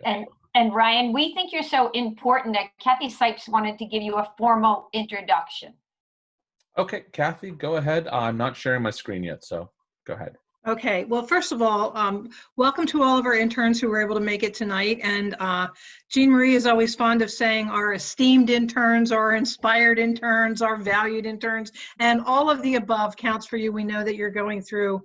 And Ryan, we think you're so important that Kathy Sipes wanted to give you a formal introduction. Okay, Kathy, go ahead. I'm not sharing my screen yet, so go ahead. Okay, well, first of all, welcome to all of our interns who were able to make it tonight. And Jean Marie is always fond of saying our esteemed interns, our inspired interns, our valued interns, and all of the above counts for you. We know that you're going through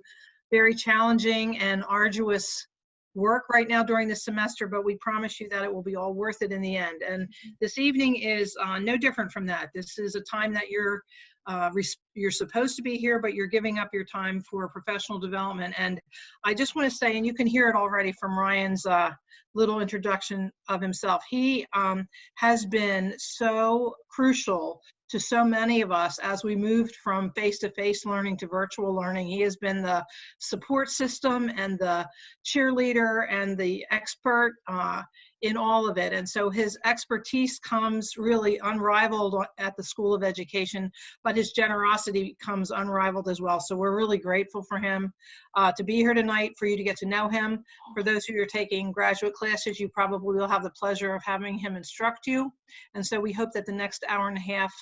very challenging and arduous work right now during the semester, but we promise you that it will be all worth it in the end. And this evening is no different from that. This is a time that you're supposed to be here, but you're giving up your time for professional development. And I just want to say, and you can hear it already from Ryan's little introduction of himself, he has been so crucial to so many of us as we moved from face-to-face learning to virtual learning. He has been the support system and the cheerleader and the expert in all of it. And so his expertise comes really unrivaled at the School of Education, but his generosity comes unrivaled as well. So we're really grateful for him to be here tonight, for you to get to know him. For those who are taking graduate classes, you probably will have the pleasure of having him instruct you. And so we hope that the next hour and a half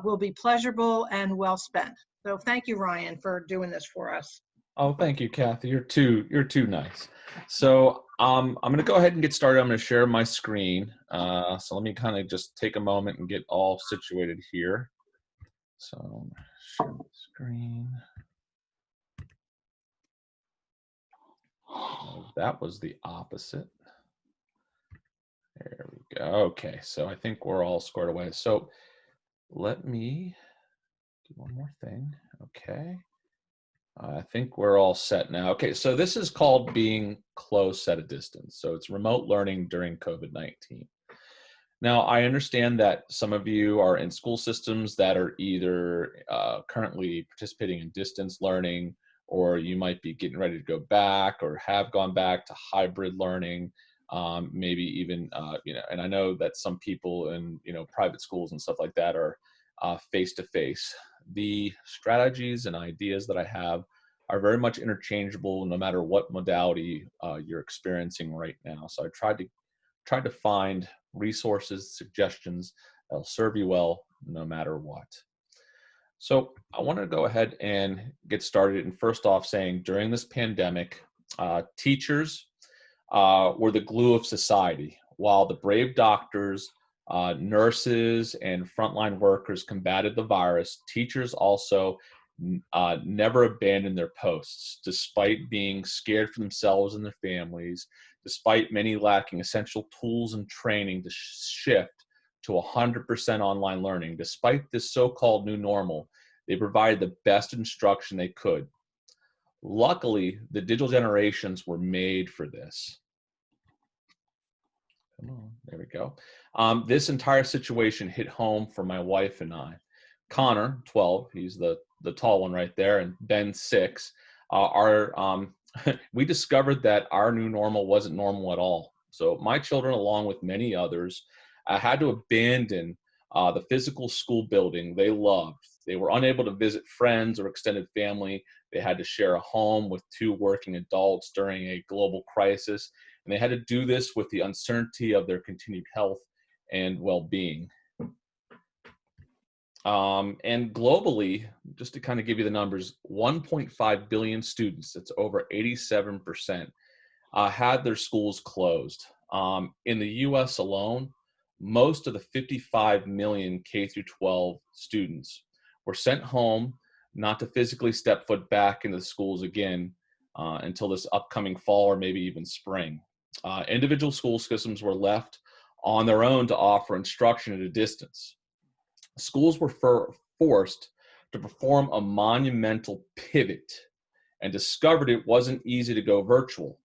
will be pleasurable and well spent. So thank you, Ryan, for doing this for us. Oh, thank you, Kathy. You're too nice. So I'm going to go ahead and get started. I'm going to share my screen. So let me kind of just take a moment and get all situated here. So share my screen. Oh, that was the opposite. There we go. Okay, so I think we're all squared away. So let me do one more thing. Okay. I think we're all set now. Okay, so this is called being close at a distance. So it's remote learning during COVID-19. Now, I understand that some of you are in school systems that are either currently participating in distance learning, or you might be getting ready to go back or have gone back to hybrid learning, maybe even, and I know that some people in, private schools and stuff like that are face-to-face. The strategies and ideas that I have are very much interchangeable no matter what modality you're experiencing right now. So I tried to find resources, suggestions that'll serve you well no matter what. So I want to go ahead and get started. And first off, saying during this pandemic, teachers were the glue of society. While the brave doctors, nurses, and frontline workers combated the virus, teachers also never abandoned their posts, despite being scared for themselves and their families, despite many lacking essential tools and training to shift to 100% online learning. Despite this so-called new normal, they provided the best instruction they could. Luckily, the digital generations were made for this. Come on, there we go. This entire situation hit home for my wife and I. Connor, 12, he's the tall one right there, and Ben, 6, we discovered that our new normal wasn't normal at all. So my children, along with many others, had to abandon the physical school building they loved. They were unable to visit friends or extended family. They had to share a home with 2 working adults during a global crisis, and they had to do this with the uncertainty of their continued health and well-being. And globally, just to kind of give you the numbers, 1.5 billion students, that's over 87%, had their schools closed. In the US alone, most of the 55 million K through 12 students were sent home, not to physically step foot back into the schools again until this upcoming fall or maybe even spring. Individual school systems were left on their own to offer instruction at a distance. Schools were forced to perform a monumental pivot and discovered it wasn't easy to go virtual.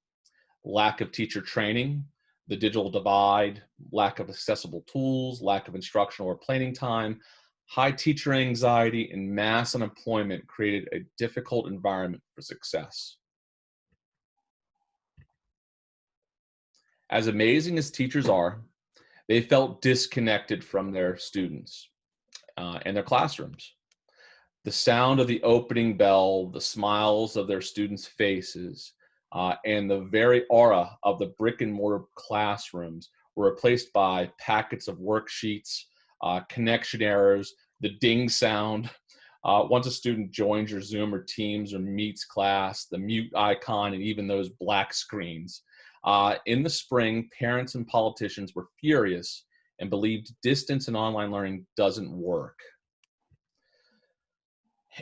Lack of teacher training, the digital divide, lack of accessible tools, lack of instructional or planning time, high teacher anxiety, and mass unemployment created a difficult environment for success. As amazing as teachers are, they felt disconnected from their students and their classrooms. The sound of the opening bell, the smiles of their students' faces, and the very aura of the brick and mortar classrooms were replaced by packets of worksheets, connection errors, the ding sound. Once a student joins your Zoom or Teams or Meets class, the mute icon, and even those black screens. In the spring, parents and politicians were furious and believed distance and online learning doesn't work.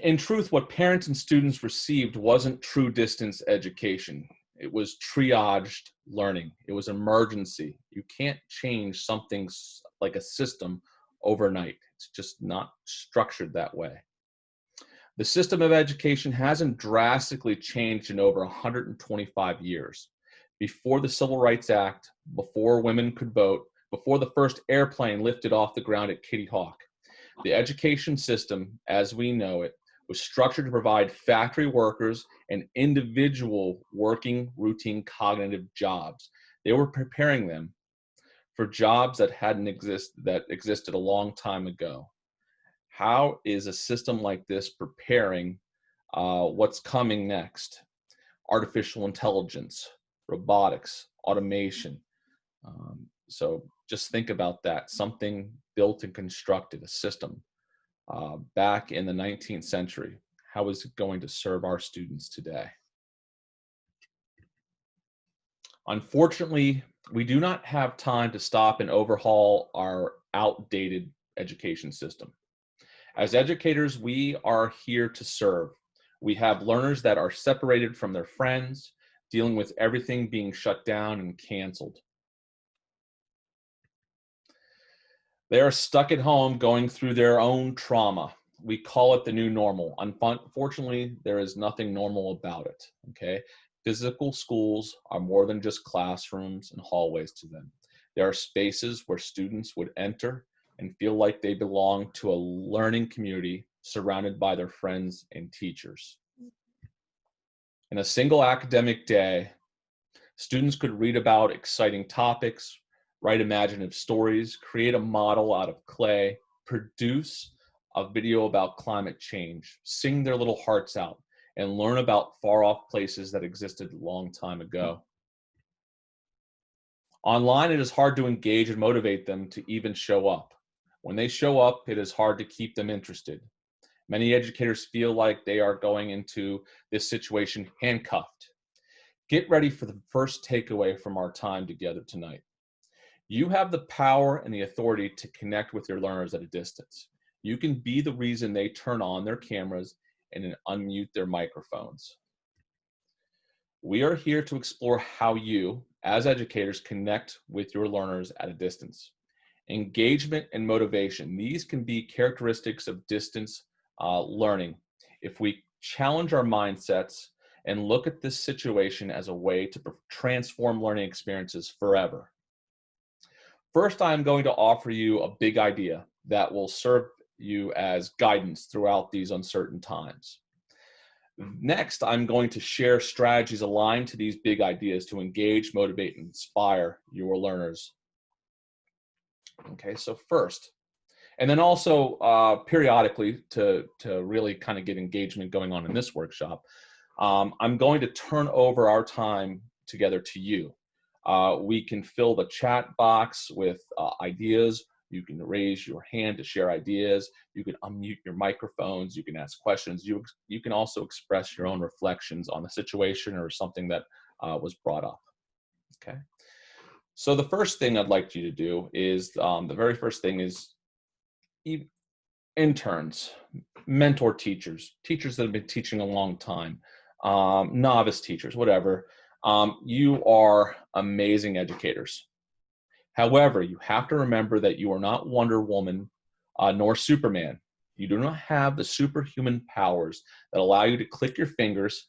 In truth, what parents and students received wasn't true distance education. It was triaged learning. It was emergency. You can't change something like a system overnight. It's just not structured that way. The system of education hasn't drastically changed in over 125 years. Before the Civil Rights Act, before women could vote, before the first airplane lifted off the ground at Kitty Hawk, the education system, as we know it, was structured to provide factory workers and individual working routine cognitive jobs. They were preparing them for jobs that existed a long time ago. How is a system like this preparing what's coming next? Artificial intelligence, robotics, automation. So just think about that. Something built and constructed, a system back in the 19th century. How is it going to serve our students today? Unfortunately, we do not have time to stop and overhaul our outdated education system. As educators, we are here to serve. We have learners that are separated from their friends, dealing with everything being shut down and canceled. They are stuck at home going through their own trauma. We call it the new normal. Unfortunately, there is nothing normal about it, okay? Physical schools are more than just classrooms and hallways to them. There are spaces where students would enter and feel like they belong to a learning community surrounded by their friends and teachers. In a single academic day, students could read about exciting topics, write imaginative stories, create a model out of clay, produce a video about climate change, sing their little hearts out, and learn about far-off places that existed a long time ago. Online, it is hard to engage and motivate them to even show up. When they show up, it is hard to keep them interested. Many educators feel like they are going into this situation handcuffed. Get ready for the first takeaway from our time together tonight. You have the power and the authority to connect with your learners at a distance. You can be the reason they turn on their cameras and then unmute their microphones. We are here to explore how you, as educators, connect with your learners at a distance. Engagement and motivation, these can be characteristics of distance learning. If we challenge our mindsets and look at this situation as a way to transform learning experiences forever. First, I'm going to offer you a big idea that will serve you as guidance throughout these uncertain times. Next, I'm going to share strategies aligned to these big ideas to engage, motivate, and inspire your learners. Okay, so first, and then also periodically to really kind of get engagement going on in this workshop, I'm going to turn over our time together to you. We can fill the chat box with ideas. You can raise your hand to share ideas. You can unmute your microphones. You can ask questions. You can also express your own reflections on the situation or something that was brought up. Okay. So the first thing I'd like you to do is, the very first thing is interns, mentor teachers, teachers that have been teaching a long time, novice teachers, whatever. You are amazing educators. However, you have to remember that you are not Wonder Woman nor Superman. You do not have the superhuman powers that allow you to click your fingers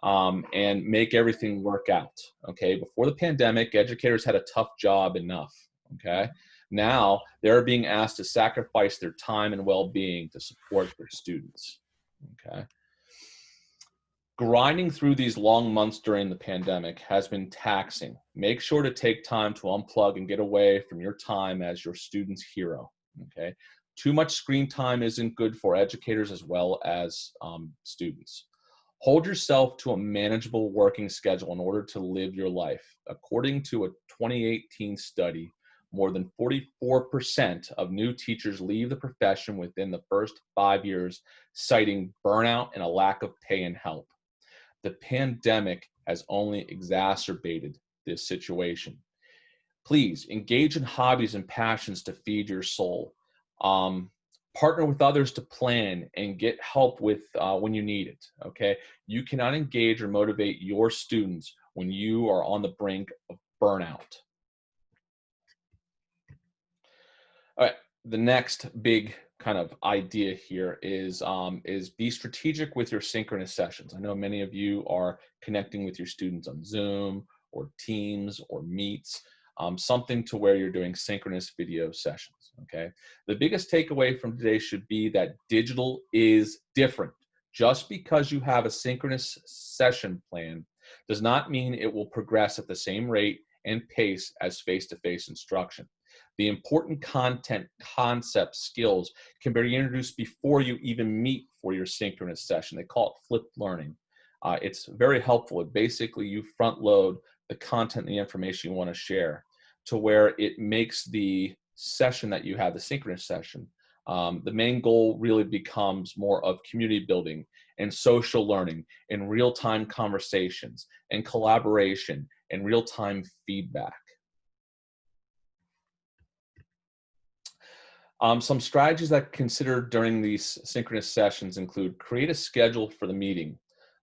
and make everything work out, okay? Before the pandemic, educators had a tough job enough, okay? Now, they're being asked to sacrifice their time and well-being to support their students, okay? Grinding through these long months during the pandemic has been taxing. Make sure to take time to unplug and get away from your time as your student's hero, okay? Too much screen time isn't good for educators as well as students. Hold yourself to a manageable working schedule in order to live your life. According to a 2018 study, more than 44% of new teachers leave the profession within the first 5 years, citing burnout and a lack of pay and help. The pandemic has only exacerbated this situation. Please engage in hobbies and passions to feed your soul. Partner with others to plan and get help with when you need it, okay? You cannot engage or motivate your students when you are on the brink of burnout. All right, the next big kind of idea here is be strategic with your synchronous sessions. I know many of you are connecting with your students on Zoom or Teams or Meets, something to where you're doing synchronous video sessions, okay? The biggest takeaway from today should be that digital is different. Just because you have a synchronous session plan does not mean it will progress at the same rate and pace as face-to-face instruction. The important content, concepts, skills can be introduced before you even meet for your synchronous session. They call it flipped learning. It's very helpful. Basically, you front load the content and the information you want to share to where it makes the session that you have, the synchronous session, the main goal really becomes more of community building and social learning and real-time conversations and collaboration and real-time feedback. Some strategies that consider during these synchronous sessions include create a schedule for the meeting,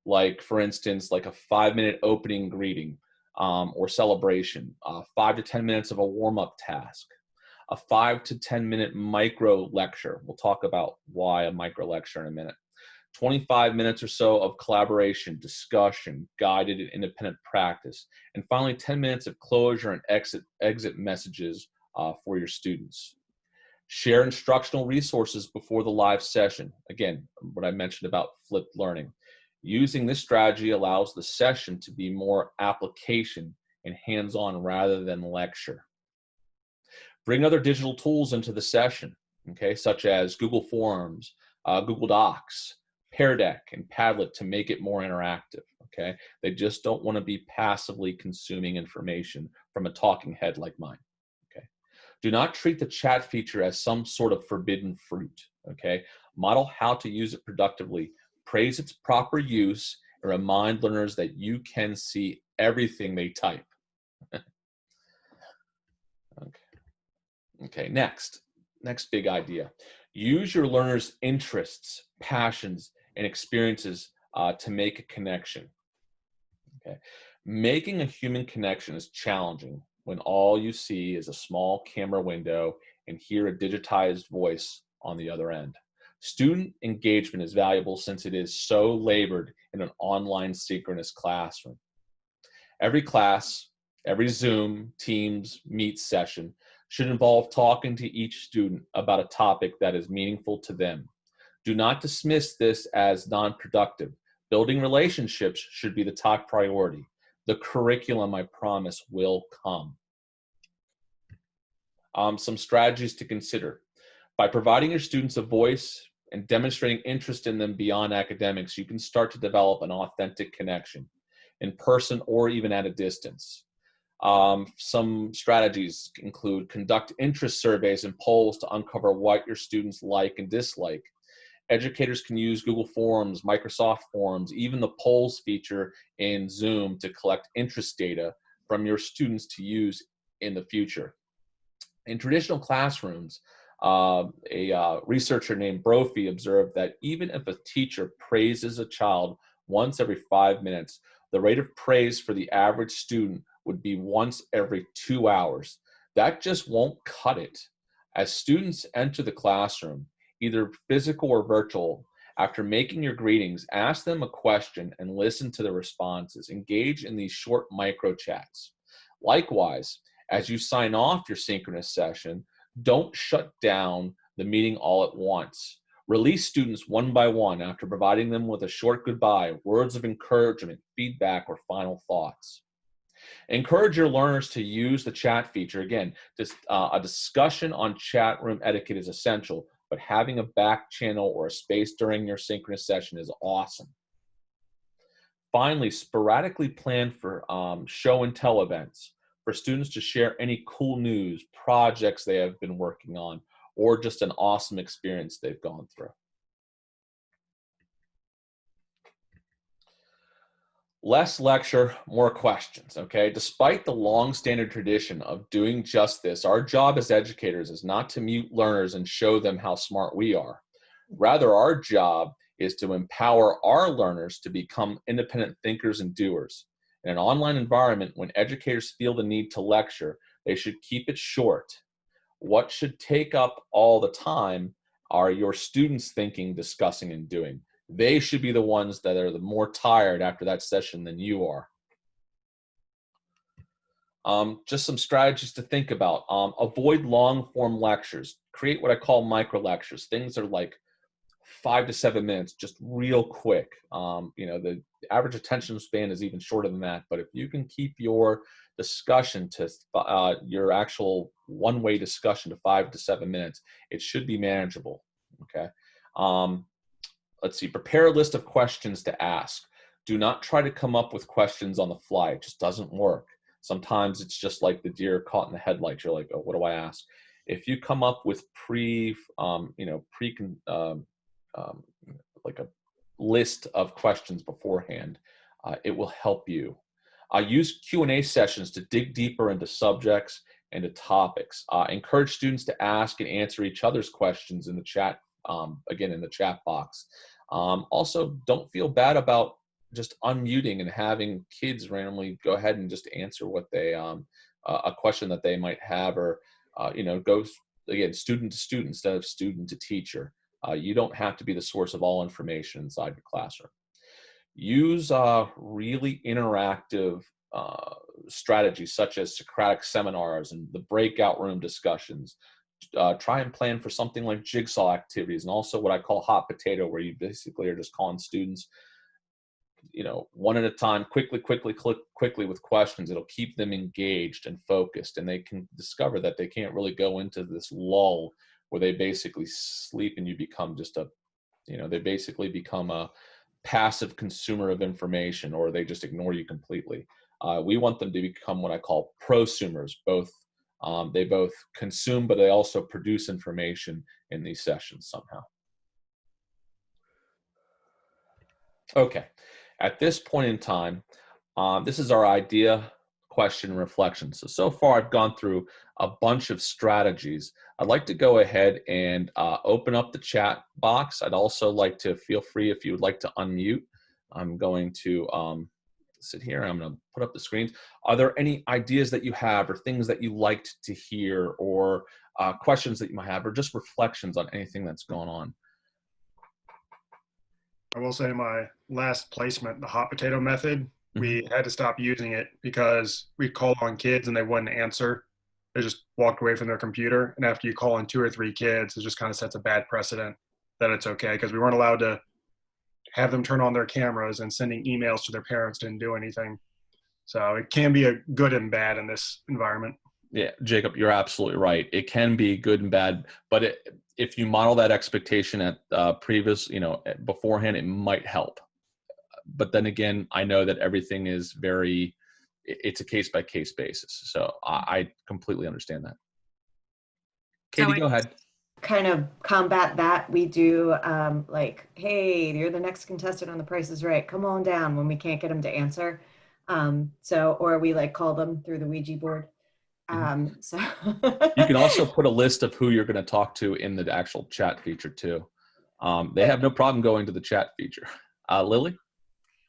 like for instance, like a 5-minute opening greeting or celebration, 5 to 10 minutes of a warm-up task, a 5 to 10 minute micro lecture. We'll talk about why a micro lecture in a minute. 25 minutes or so of collaboration, discussion, guided and independent practice, and finally 10 minutes of closure and exit messages for your students. Share instructional resources before the live session. Again, what I mentioned about flipped learning. Using this strategy allows the session to be more application and hands-on rather than lecture. Bring other digital tools into the session, okay, such as Google Forms, Google Docs, Pear Deck, and Padlet to make it more interactive, okay? They just don't want to be passively consuming information from a talking head like mine, okay? Do not treat the chat feature as some sort of forbidden fruit, okay? Model how to use it productively, praise its proper use, and remind learners that you can see everything they type. Okay, next big idea. Use your learners' interests, passions, and experiences to make a connection. Okay, making a human connection is challenging when all you see is a small camera window and hear a digitized voice on the other end. Student engagement is valuable since it is so labored in an online synchronous classroom. Every class, every Zoom, Teams, Meet session should involve talking to each student about a topic that is meaningful to them. Do not dismiss this as non-productive. Building relationships should be the top priority. The curriculum, I promise, will come. Some strategies to consider. By providing your students a voice and demonstrating interest in them beyond academics, you can start to develop an authentic connection in person or even at a distance. Some strategies include conduct interest surveys and polls to uncover what your students like and dislike. Educators can use Google Forms, Microsoft Forms, even the polls feature in Zoom to collect interest data from your students to use in the future. In traditional classrooms, a researcher named Brophy observed that even if a teacher praises a child once every 5 minutes, the rate of praise for the average student would be once every 2 hours. That just won't cut it. As students enter the classroom, either physical or virtual, after making your greetings, ask them a question and listen to the responses. Engage in these short micro chats. Likewise, as you sign off your synchronous session, don't shut down the meeting all at once. Release students one by one after providing them with a short goodbye, words of encouragement, feedback, or final thoughts. Encourage your learners to use the chat feature. Again, a discussion on chat room etiquette is essential, but having a back channel or a space during your synchronous session is awesome. Finally, sporadically plan for show and tell events for students to share any cool news, projects they have been working on, or just an awesome experience they've gone through. Less lecture, more questions, okay? Despite the long-standing tradition of doing just this, our job as educators is not to mute learners and show them how smart we are. Rather, our job is to empower our learners to become independent thinkers and doers. In an online environment, when educators feel the need to lecture, they should keep it short. What should take up all the time are your students thinking, discussing, and doing. They should be the ones that are the more tired after that session than you are. Just some strategies to think about. Avoid long form lectures. Create what I call micro lectures. Things that are like 5 to 7 minutes, just real quick. The average attention span is even shorter than that, but if you can keep your discussion to your actual one-way discussion to 5 to 7 minutes, it should be manageable, okay? Let's see, prepare a list of questions to ask. Do not try to come up with questions on the fly. It just doesn't work. Sometimes it's just like the deer caught in the headlights. You're like, oh, what do I ask? If you come up with like a list of questions beforehand, it will help you. Use Q&A sessions to dig deeper into subjects and to topics. Encourage students to ask and answer each other's questions in the chat, again, in the chat box. Also, don't feel bad about just unmuting and having kids randomly go ahead and just answer what they, a question that they might have, or, go, again, student to student instead of student to teacher. You don't have to be the source of all information inside your classroom. Use really interactive strategies such as Socratic seminars and the breakout room discussions. Try and plan for something like jigsaw activities, and also what I call hot potato, where you basically are just calling students, one at a time, quickly with questions. It'll keep them engaged and focused, and they can discover that they can't really go into this lull where they basically sleep and you become just they basically become a passive consumer of information, or they just ignore you completely. We want them to become what I call prosumers. They both consume, but they also produce information in these sessions somehow. Okay, at this point in time, this is our idea, question, reflection. So far I've gone through a bunch of strategies. I'd like to go ahead and open up the chat box. I'd also like to feel free if you would like to unmute. I'm going to sit here. I'm going to put up the screens. Are there any ideas that you have, or things that you liked to hear, or questions that you might have, or just reflections on anything that's going on? I will say my last placement, the hot potato method, we had to stop using it because we called on kids and they wouldn't answer. They just walked away from their computer. And after you call on 2 or 3 kids, it just kind of sets a bad precedent that it's okay, because we weren't allowed to have them turn on their cameras, and sending emails to their parents didn't do anything. So it can be a good and bad in this environment. Yeah, Jacob, you're absolutely right. It can be good and bad, but if you model that expectation at beforehand, it might help. But then again, I know that everything is it's a case-by-case basis. So I completely understand that. Katie, go ahead. Kind of combat that, we do like, hey, you're the next contestant on The Price is Right, come on down, when we can't get them to answer. Or we like call them through the Ouija board. So you can also put a list of who you're going to talk to in the actual chat feature too. They have no problem going to the chat feature. Lily?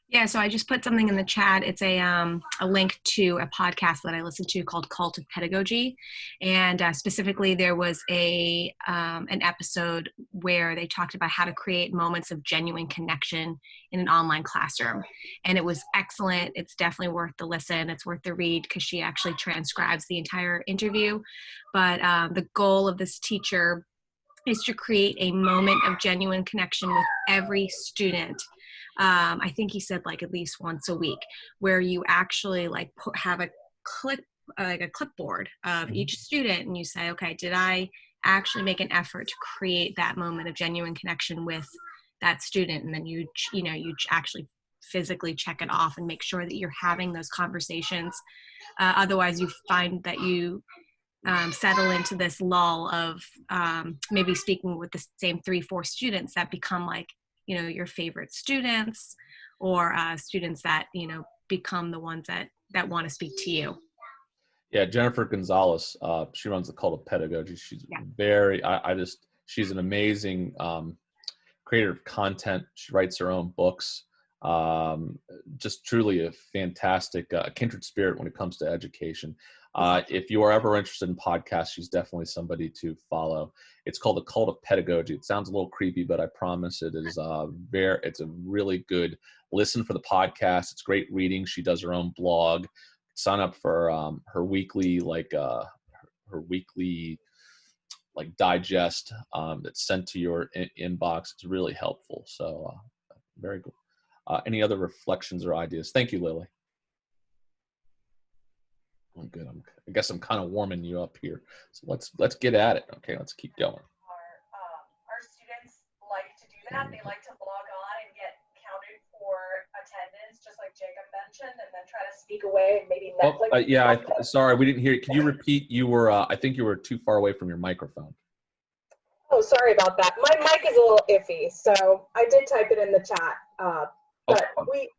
Yeah, so I just put something in the chat. It's a link to a podcast that I listened to called Cult of Pedagogy. And specifically, there was an episode where they talked about how to create moments of genuine connection in an online classroom. And it was excellent. It's definitely worth the listen. It's worth the read, because she actually transcribes the entire interview. But the goal of this teacher is to create a moment of genuine connection with every student. I think he said like at least once a week, where you actually like have a clipboard of each student, and you say, okay, did I actually make an effort to create that moment of genuine connection with that student? And then you actually physically check it off and make sure that you're having those conversations. Otherwise, you find that you settle into this lull of maybe speaking with the same 3-4 students that become like, your favorite students, or students that, become the ones that want to speak to you. Yeah, Jennifer Gonzalez, she runs the Cult of Pedagogy. She's she's an amazing creator of content. She writes her own books. Just truly a fantastic kindred spirit when it comes to education. If you are ever interested in podcasts, she's definitely somebody to follow. It's called the Cult of Pedagogy. It sounds a little creepy, but I promise it is it's a really good listen for the podcast. It's great reading. She does her own blog. Sign up for her weekly digest that's sent to your inbox. It's really helpful. So very good. Any other reflections or ideas? Thank you, Lily. Oh, good. I guess I'm kind of warming you up here. So let's get at it. Okay, let's keep going. Our students like to do that. They like to log on and get counted for attendance, just like Jacob mentioned, and then try to sneak away and maybe Netflix. Sorry, we didn't hear you. Can you repeat? You were, I think you were too far away from your microphone. Oh, sorry about that. My mic is a little iffy, so I did type it in the chat. But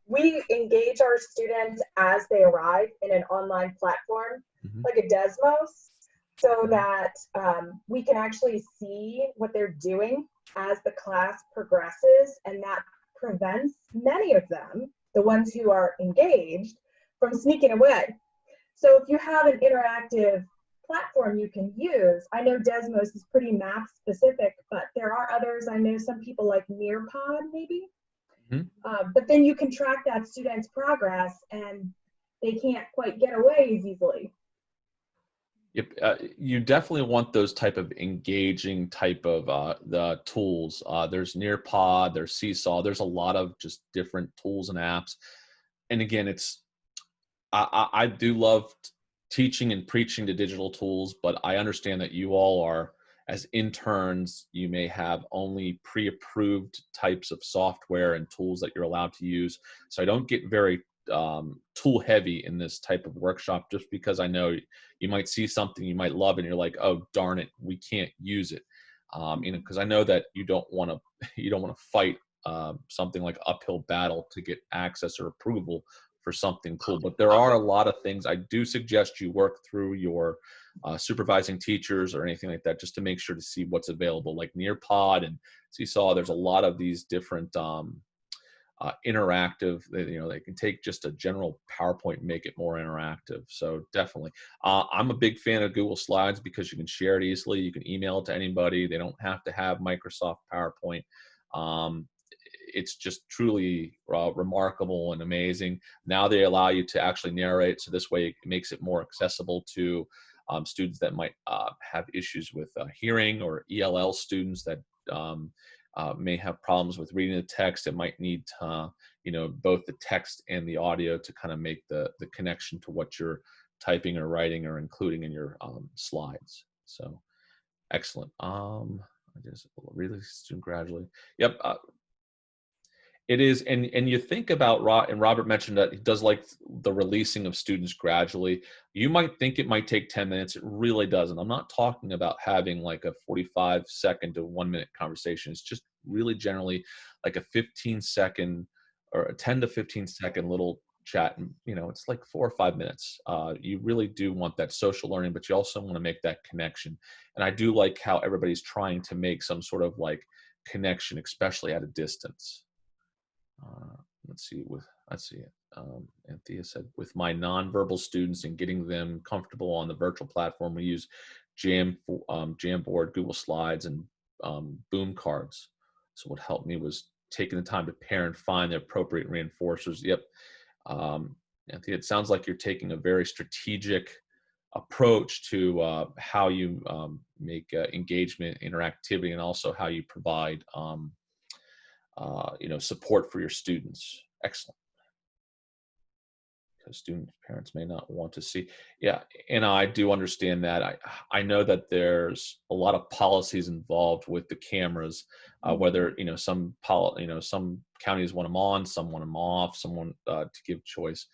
we engage our students as they arrive in an online platform, like a Desmos, so that we can actually see what they're doing as the class progresses, and that prevents many of them, the ones who are engaged, from sneaking away. So if you have an interactive platform you can use, I know Desmos is pretty map specific, but there are others. I know some people like Nearpod maybe. But then you can track that student's progress, and they can't quite get away as easily. Yep, you definitely want those type of engaging type of the tools. There's Nearpod, there's Seesaw. There's a lot of just different tools and apps. And again, I do love teaching and preaching to digital tools, but I understand that you all are, as interns, you may have only pre-approved types of software and tools that you're allowed to use. So I don't get very tool heavy in this type of workshop, just because I know you might see something you might love and you're like, oh darn it, we can't use it. Because I know that you don't want to fight something like uphill battle to get access or approval for something cool. But there are a lot of things. I do suggest you work through your supervising teachers or anything like that, just to make sure to see what's available, like Nearpod and Seesaw. There's a lot of these different interactive, they can take just a general PowerPoint and make it more interactive. So definitely, I'm a big fan of Google Slides because you can share it easily. You can email it to anybody. They don't have to have Microsoft PowerPoint. It's just truly remarkable and amazing. Now they allow you to actually narrate, so this way it makes it more accessible to students that might have issues with hearing, or ELL students that may have problems with reading the text. It might need both the text and the audio to kind of make the connection to what you're typing or writing or including in your slides. So excellent. I just really student gradually. Yep. It is, and you think about, and Robert mentioned that he does like the releasing of students gradually. You might think it might take 10 minutes. It really doesn't. I'm not talking about having like a 45-second to 1-minute conversation. It's just really generally like a 15-second or a 10 to 15-second little chat. And, it's like 4 or 5 minutes. You really do want that social learning, but you also want to make that connection. And I do like how everybody's trying to make some sort of like connection, especially at a distance. Let's see. Anthea said, with my nonverbal students and getting them comfortable on the virtual platform, we use Jamboard, Google Slides, and Boom cards. So what helped me was taking the time to pair and find the appropriate reinforcers. Yep. Anthea, it sounds like you're taking a very strategic approach to how you make engagement, interactivity, and also how you provide support for your students. Excellent. because student parents may not want to see. Yeah, and I do understand that. I know that there's a lot of policies involved with the cameras, whether some counties want them on, some want them off, some want to give choice.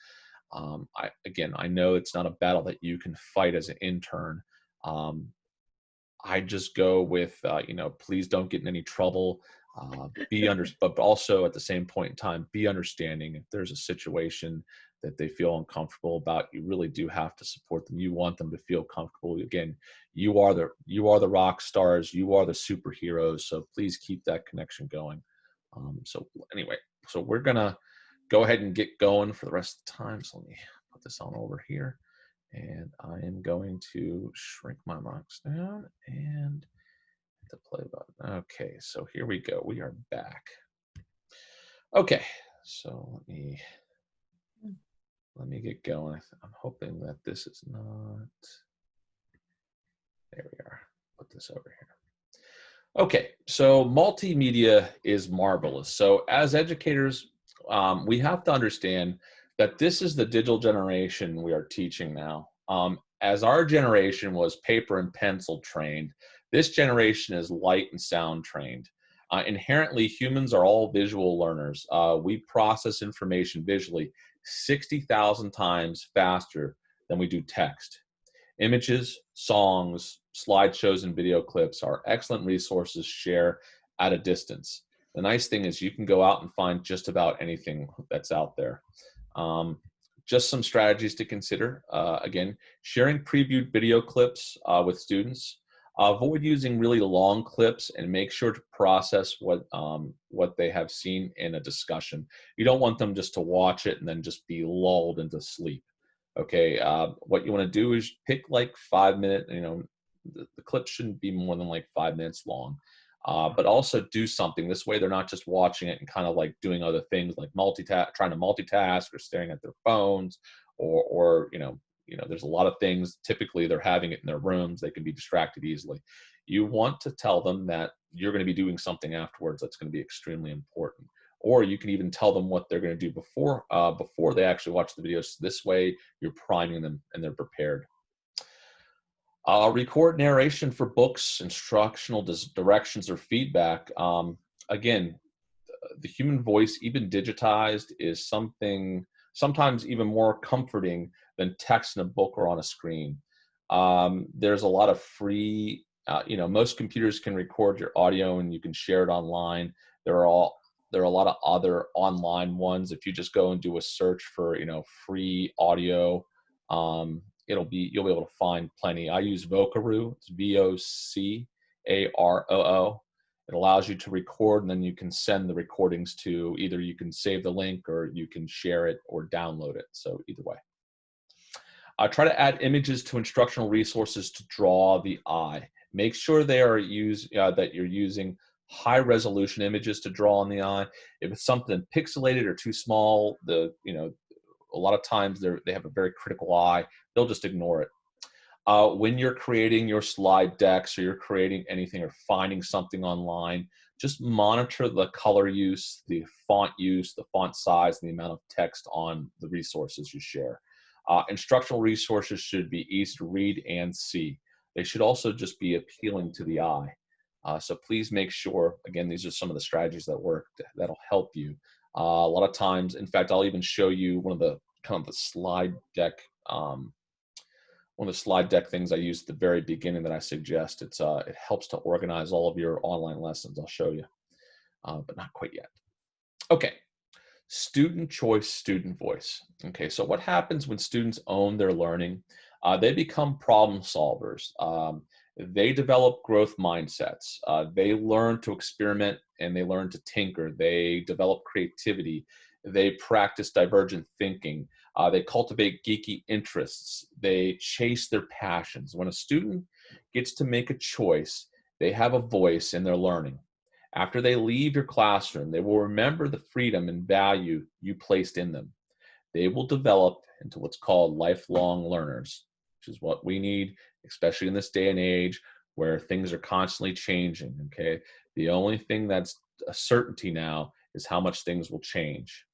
I know it's not a battle that you can fight as an intern. I just go with please don't get in any trouble. But also at the same point in time, be understanding. If there's a situation that they feel uncomfortable about, you really do have to support them. You want them to feel comfortable. Again, you are the rock stars. You are the superheroes. So please keep that connection going. So anyway, so we're gonna go ahead and get going for the rest of the time. So let me put this on over here, and I am going to shrink my box down and the play button. Okay, so here we go. We are back. Okay, so let me get going. I'm hoping that this is not. There we are. Put this over here. Okay, so multimedia is marvelous. So as educators, we have to understand that this is the digital generation we are teaching now. As our generation was paper and pencil trained, this generation is light and sound trained. Inherently, humans are all visual learners. We process information visually 60,000 times faster than we do text. Images, songs, slideshows, and video clips are excellent resources to share at a distance. The nice thing is you can go out and find just about anything that's out there. Just some strategies to consider. Again, sharing previewed video clips with students. Avoid using really long clips and make sure to process what they have seen in a discussion. You don't want them just to watch it and then just be lulled into sleep. Okay, what you want to do is pick like 5 minutes, the clip shouldn't be more than like 5 minutes long, but also do something. This way they're not just watching it and kind of like doing other things like trying to multitask or staring at their phones or there's a lot of things. Typically they're having it in their rooms. They can be distracted easily. You want to tell them that you're going to be doing something afterwards that's going to be extremely important. Or you can even tell them what they're going to do before they actually watch the videos. So this way you're priming them and they're prepared. Record narration for books, instructional directions, or feedback. Again, the human voice, even digitized, is something sometimes even more comforting than text in a book or on a screen. There's a lot of free, most computers can record your audio and you can share it online. There are a lot of other online ones. If you just go and do a search for, free audio, you'll be able to find plenty. I use Vocaroo. It's VOCAROO. It allows you to record, and then you can send the recordings to either you can save the link or you can share it or download it. So either way. Try to add images to instructional resources to draw the eye. Make sure they are that you're using high resolution images to draw on the eye. If it's something pixelated or too small, a lot of times they have a very critical eye. They'll just ignore it. When you're creating your slide decks or you're creating anything or finding something online, just monitor the color use, the font use, the font size, and the amount of text on the resources you share. Instructional resources should be easy to read and see. They should also just be appealing to the eye. So please make sure, again, these are some of the strategies that work that'll help you. A lot of times, in fact, I'll even show you one of the slide deck things I use at the very beginning that I suggest. It helps to organize all of your online lessons. I'll show you, but not quite yet. Okay, student choice, student voice. Okay, so what happens when students own their learning? They become problem solvers. They develop growth mindsets. They learn to experiment and they learn to tinker. They develop creativity. They practice divergent thinking. They cultivate geeky interests. They chase their passions. When a student gets to make a choice, they have a voice in their learning. After they leave your classroom, they will remember the freedom and value you placed in them. They will develop into what's called lifelong learners, which is what we need, especially in this day and age where things are constantly changing, okay? The only thing that's a certainty now is how much things will change.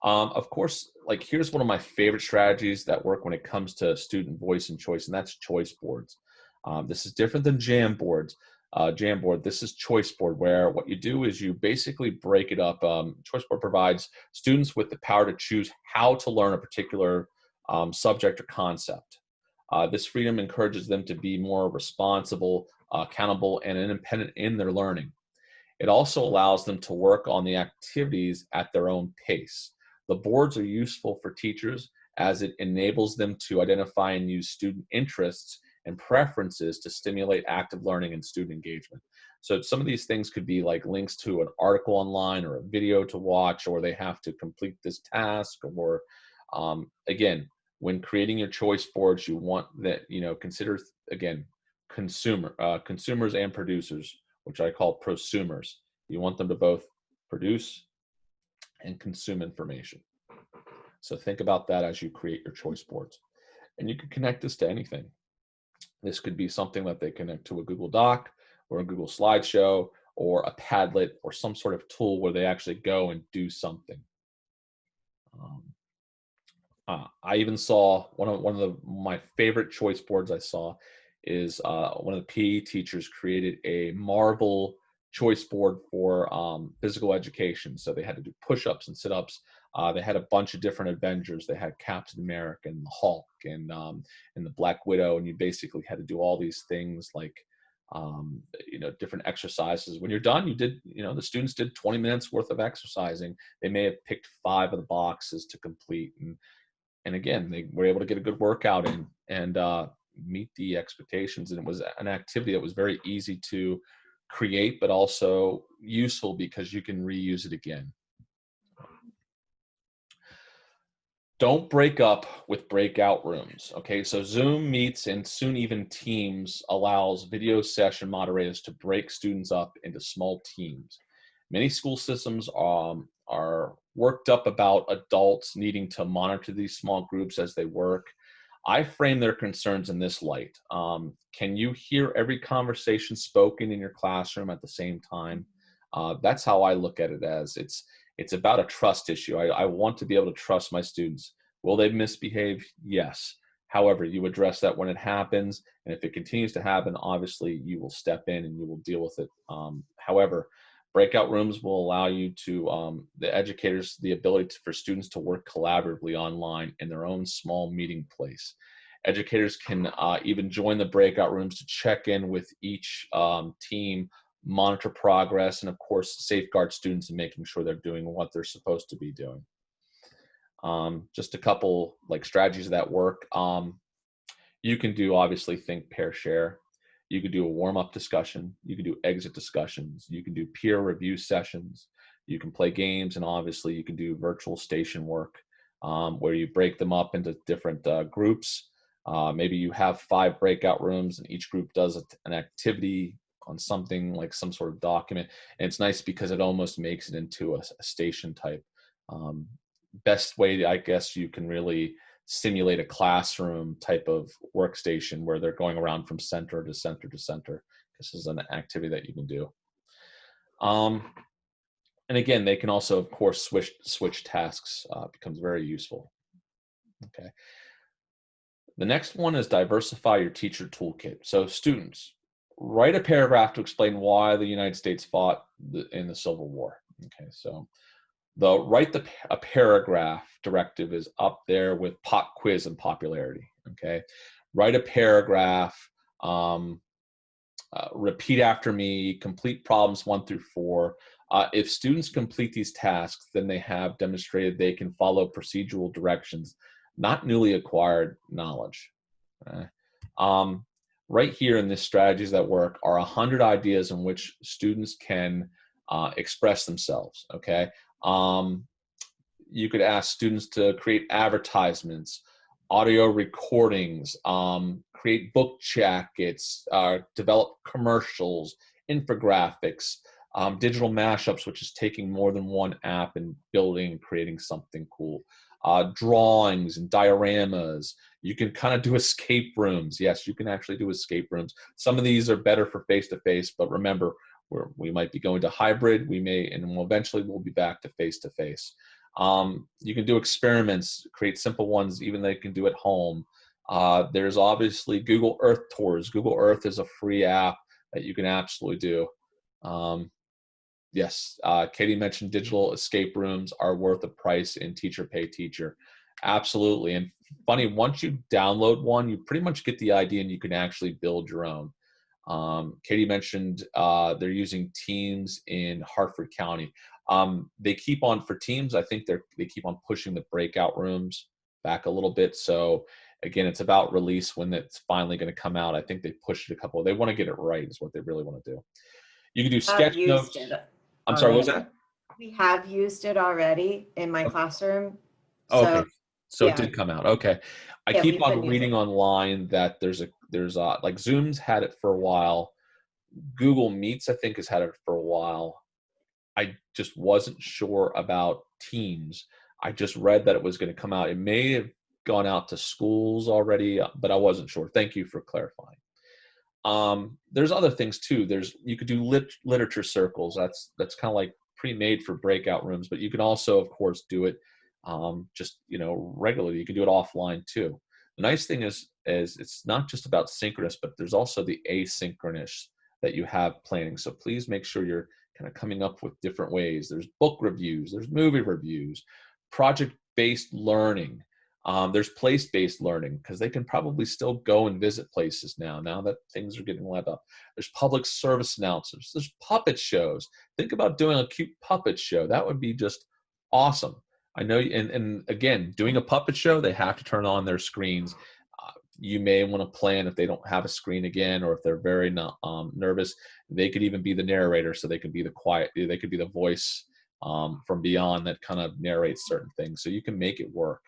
Of course, like here's one of my favorite strategies that work when it comes to student voice and choice, and that's choice boards. This is different than Jamboard. This is choice board, where what you do is you basically break it up. Choice board provides students with the power to choose how to learn a particular subject or concept. This freedom encourages them to be more responsible, accountable, and independent in their learning. It also allows them to work on the activities at their own pace. The boards are useful for teachers as it enables them to identify and use student interests and preferences to stimulate active learning and student engagement. So some of these things could be like links to an article online or a video to watch, or they have to complete this task, or again, when creating your choice boards, you want that, consider, again, consumers and producers, which I call prosumers. You want them to both produce and consume information. So think about that as you create your choice boards. And you can connect this to anything. This could be something that they connect to a Google Doc or a Google Slideshow or a Padlet or some sort of tool where they actually go and do something. I even saw one of my favorite choice boards I saw is one of the PE teachers created a Marvel choice board for physical education. So they had to do push-ups and sit-ups. They had a bunch of different Avengers. They had Captain America and the Hulk and the Black Widow, and you basically had to do all these things like different exercises. When you're done, you did, the students did 20 minutes worth of exercising. They may have picked 5 of the boxes to complete, and again, they were able to get a good workout in and meet the expectations. And it was an activity that was very easy to create, but also useful because you can reuse it again. Don't break up with breakout rooms. Okay, so Zoom Meets and soon even Teams allows video session moderators to break students up into small teams. Many school systems are worked up about adults needing to monitor these small groups as they work. I frame their concerns in this light. Can you hear every conversation spoken in your classroom at the same time? That's how I look at it, as it's about a trust issue. I want to be able to trust my students. Will they misbehave? Yes. However, you address that when it happens, and if it continues to happen, obviously you will step in and you will deal with it. However, breakout rooms will allow you to, the educators, the ability for students to work collaboratively online in their own small meeting place. Educators can even join the breakout rooms to check in with each team, monitor progress, and of course, safeguard students and making sure they're doing what they're supposed to be doing. Just a couple like strategies that work. You can do, obviously, think, pair, share. You could do a warm-up discussion. You can do exit discussions. You can do peer review sessions. You can play games, and obviously you can do virtual station work where you break them up into different groups. Maybe you have 5 breakout rooms and each group does an activity on something like some sort of document. And it's nice because it almost makes it into a station type. Best way, I guess, you can really simulate a classroom type of workstation where they're going around from center to center to center. This is an activity that you can do. And again, they can also, of course, switch tasks. Becomes very useful. Okay. The next one is diversify your teacher toolkit. So students, write a paragraph to explain why the United States fought in the Civil War. Okay, so the write a paragraph directive is up there with pop quiz and popularity. Okay, write a paragraph, repeat after me, complete problems 1 through 4. If students complete these tasks, then they have demonstrated they can follow procedural directions, not newly acquired knowledge. Right here in this strategies that work are 100 ideas in which students can express themselves. Okay. You could ask students to create advertisements, audio recordings, create book jackets, develop commercials, infographics, digital mashups, which is taking more than one app and building and creating something cool, drawings and dioramas. You can kind of do escape rooms. Yes, you can actually do escape rooms. Some of these are better for face-to-face, but remember, we might be going to hybrid. We may, and eventually we'll be back to face-to-face. You can do experiments, create simple ones, even they can do at home. There's obviously Google Earth tours. Google Earth is a free app that you can absolutely do. Yes, Katie mentioned digital escape rooms are worth the price in Teacher Pay Teacher. Absolutely. And funny, once you download one, you pretty much get the idea and you can actually build your own. Katie mentioned they're using Teams in Hartford County. They keep on, for Teams, I think they keep on pushing the breakout rooms back a little bit. So again, it's about release when it's finally going to come out. I think they pushed it a couple. They want to get it right is what they really want to do. You can do sketch notes. I'm sorry, what was that? We have used it already in my classroom. Oh, So, okay. So yeah. it did come out. Okay. I Yeah, keep we've been on reading online that there's like Zoom's had it for a while. Google Meets, I think, has had it for a while. I just wasn't sure about Teams. I just read that it was going to come out. It may have gone out to schools already, but I wasn't sure. Thank you for clarifying. There's other things too. You could do literature circles. That's kind of like pre-made for breakout rooms, but you can also, of course, do it just regularly. You can do it offline too. The nice thing is it's not just about synchronous, but there's also the asynchronous that you have planning. So please make sure you're kind of coming up with different ways. There's book reviews, there's movie reviews, project-based learning. There's place-based learning because they can probably still go and visit places now that things are getting let up. There's public service announcements. There's puppet shows. Think about doing a cute puppet show. That would be just awesome. I know, and again, doing a puppet show, they have to turn on their screens. You may want to plan if they don't have a screen again, or if they're very nervous, they could even be the narrator, so they could be they could be the voice from beyond that kind of narrates certain things. So you can make it work.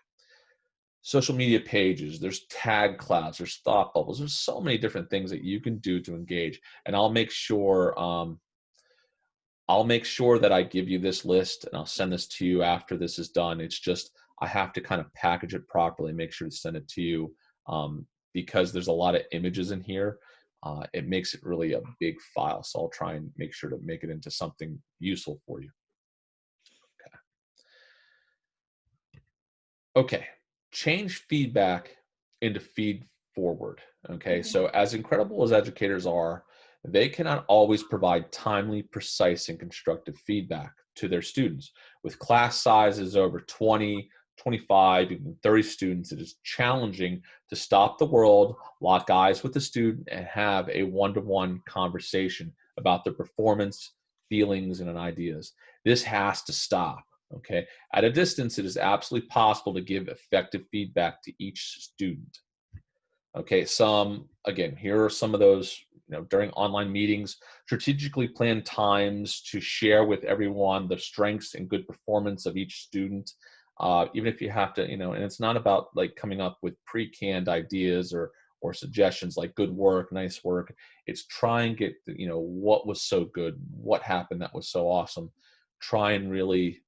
Social media pages, there's tag clouds, there's thought bubbles, there's so many different things that you can do to engage. And I'll make sure that I give you this list, and I'll send this to you after this is done. It's just I have to kind of package it properly, make sure to send it to you because there's a lot of images in here. It makes it really a big file, so I'll try and make sure to make it into something useful for you. Okay. Change feedback into feed forward. Okay. So as incredible as educators are, they cannot always provide timely, precise, and constructive feedback to their students. With class sizes over 20, 25, even 30 students, it is challenging to stop the world, lock eyes with the student, and have a one-to-one conversation about their performance, feelings, and ideas. This has to stop. Okay. At a distance, it is absolutely possible to give effective feedback to each student. Okay. Again, here are some of those, during online meetings, strategically plan times to share with everyone the strengths and good performance of each student. Even if you have to, and it's not about like coming up with pre-canned ideas or suggestions like good work, nice work. It's try and get, what was so good, what happened that was so awesome. Try and really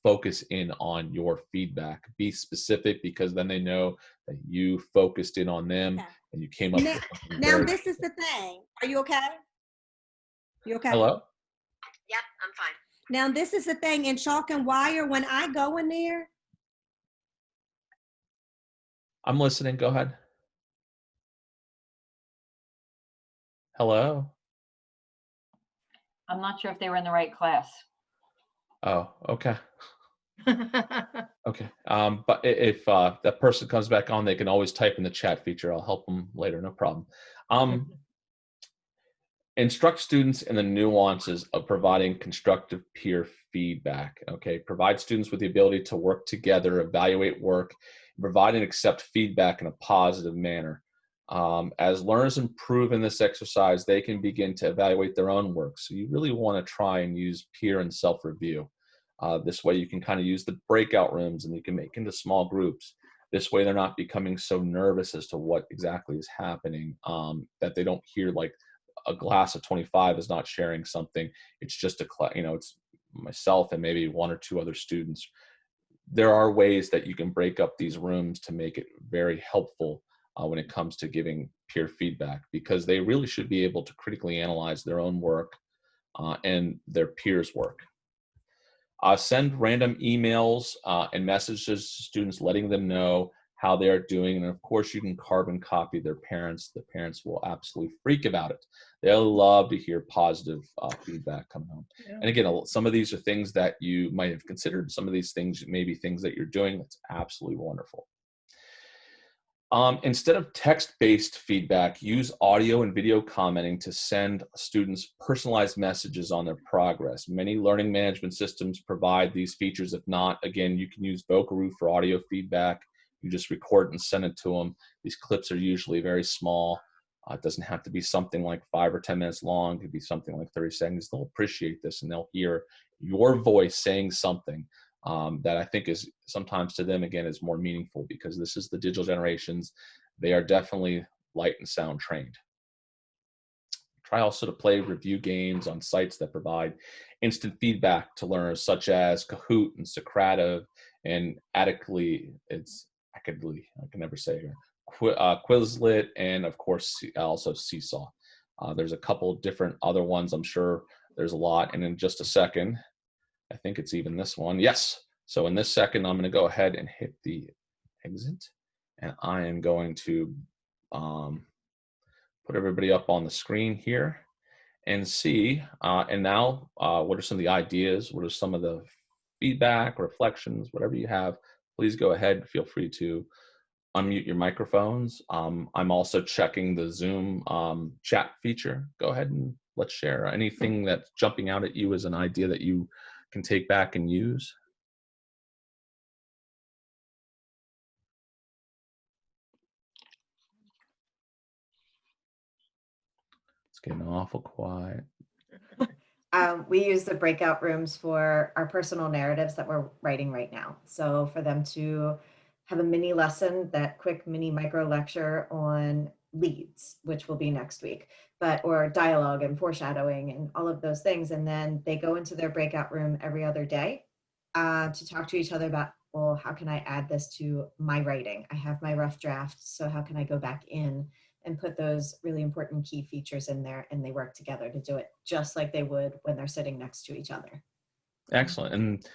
focus in on your feedback. Be specific, because then they know that you focused in on them and you came up with something Now very this is the thing. Are you okay? You okay? Hello? Yep, I'm fine. Now this is the thing in chalk and wire. When I go in there, I'm listening. Go ahead. Hello? I'm not sure if they were in the right class. Oh, okay. Okay. But if that person comes back on, they can always type in the chat feature. I'll help them later. No problem. Instruct students in the nuances of providing constructive peer feedback. Okay. Provide students with the ability to work together, evaluate work, and provide and accept feedback in a positive manner. As learners improve in this exercise, they can begin to evaluate their own work. So you really want to try and use peer and self-review. This way you can kind of use the breakout rooms, and you can make into small groups. This way they're not becoming so nervous as to what exactly is happening, that they don't hear like a class of 25 is not sharing something. It's just it's myself and maybe one or two other students. There are ways that you can break up these rooms to make it very helpful when it comes to giving peer feedback, because they really should be able to critically analyze their own work and their peers' work. Send random emails and messages to students letting them know how they are doing. And of course, you can carbon copy their parents. The parents will absolutely freak about it. They'll love to hear positive feedback come home. Yeah. And again, some of these are things that you might have considered. Some of these things may be things that you're doing. That's absolutely wonderful. Instead of text-based feedback, use audio and video commenting to send students personalized messages on their progress. Many learning management systems provide these features. If not, again, you can use Vocaroo for audio feedback. You just record and send it to them. These clips are usually very small. It doesn't have to be something like 5 or 10 minutes long. It could be something like 30 seconds. They'll appreciate this and they'll hear your voice saying something that I think is sometimes to them, again, is more meaningful, because this is the digital generations. They are definitely light and sound trained. Try also to play review games on sites that provide instant feedback to learners, such as Kahoot and Socrative and Acadly. I can never say here. Quizlet, and of course also Seesaw. There's a couple different other ones. I'm sure there's a lot. And in just a second, I think it's even this one. Yes. So in this second, I'm going to go ahead and hit the exit, and I am going to put everybody up on the screen here and see. And now, what are some of the ideas? What are some of the feedback, reflections, whatever you have? Please go ahead. Feel free to unmute your microphones. I'm also checking the Zoom chat feature. Go ahead and let's share anything that's jumping out at you as an idea that you can take back and use. It's getting awful quiet. We use the breakout rooms for our personal narratives that we're writing right now. So for them to have a mini lesson, that quick mini micro lecture on leads, which will be next week, or dialogue and foreshadowing and all of those things. And then they go into their breakout room every other day to talk to each other about, well, how can I add this to my writing? I have my rough draft, so how can I go back in and put those really important key features in there, and they work together to do it just like they would when they're sitting next to each other. Excellent. And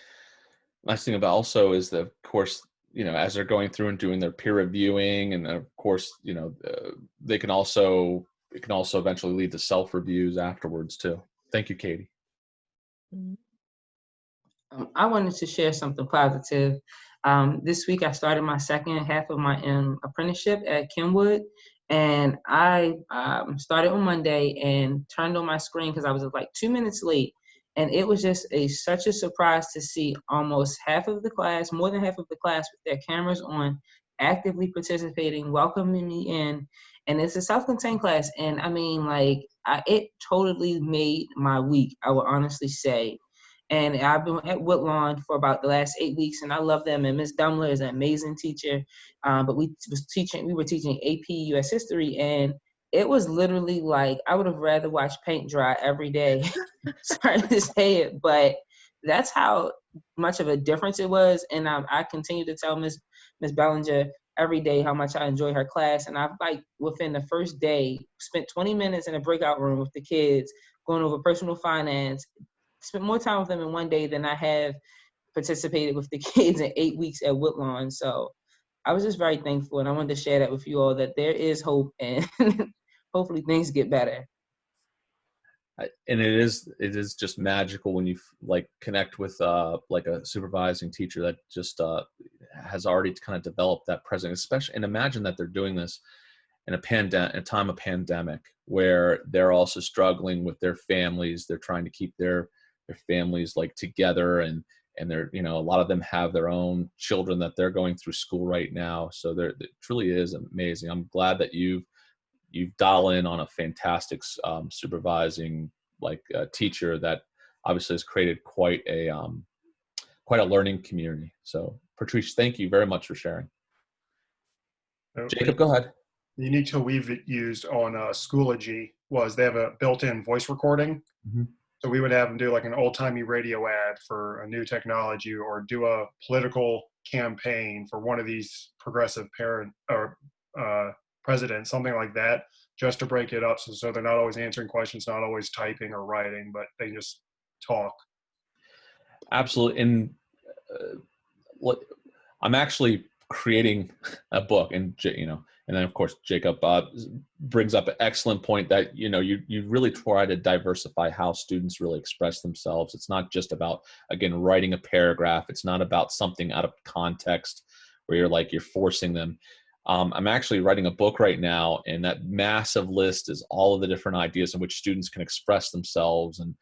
nice thing about also is that, of course, as they're going through and doing their peer reviewing, and of course, it can also eventually lead to self-reviews afterwards too. Thank you, Katie. I wanted to share something positive. This week I started my second half of my apprenticeship at Kenwood, and I started on Monday and turned on my screen because I was like 2 minutes late. And it was just such a surprise to see almost half of the class, more than half of the class, with their cameras on, actively participating, welcoming me in. And it's a self-contained class. And I mean, it totally made my week, I would honestly say. And I've been at Woodlawn for about the last 8 weeks, and I love them. And Miss Dumler is an amazing teacher. But we were teaching AP US History, and it was literally like I would have rather watched paint dry every day. Sorry to say it, but that's how much of a difference it was. And I continue to tell Miss Bellinger every day how much I enjoy her class. And I've within the first day spent 20 minutes in a breakout room with the kids going over personal finance. Spent more time with them in one day than I have participated with the kids in 8 weeks at Woodlawn. So I was just very thankful, and I wanted to share that with you all, that there is hope, and hopefully things get better. And it is just magical when you connect with a supervising teacher that just has already kind of developed that presence, especially. And imagine that they're doing this in a time of pandemic, where they're also struggling with their families. They're trying to keep their families together, and they're, a lot of them have their own children that they're going through school right now. So it truly is amazing. I'm glad that you've dialed in on a fantastic supervising teacher that obviously has created quite a learning community. So Patrice, thank you very much for sharing. Jacob, go ahead. The unique tool we've used on Schoology was they have a built-in voice recording. Mm-hmm. So we would have them do an old-timey radio ad for a new technology, or do a political campaign for one of these progressive presidents, something like that, just to break it up so they're not always answering questions, not always typing or writing, but they just talk. Absolutely. And I'm actually creating a book, and and then of course Jacob brings up an excellent point that you really try to diversify how students really express themselves. It's not just about, again, writing a paragraph. It's not about something out of context where you're forcing them. I'm actually writing a book right now, and that massive list is all of the different ideas in which students can express themselves. And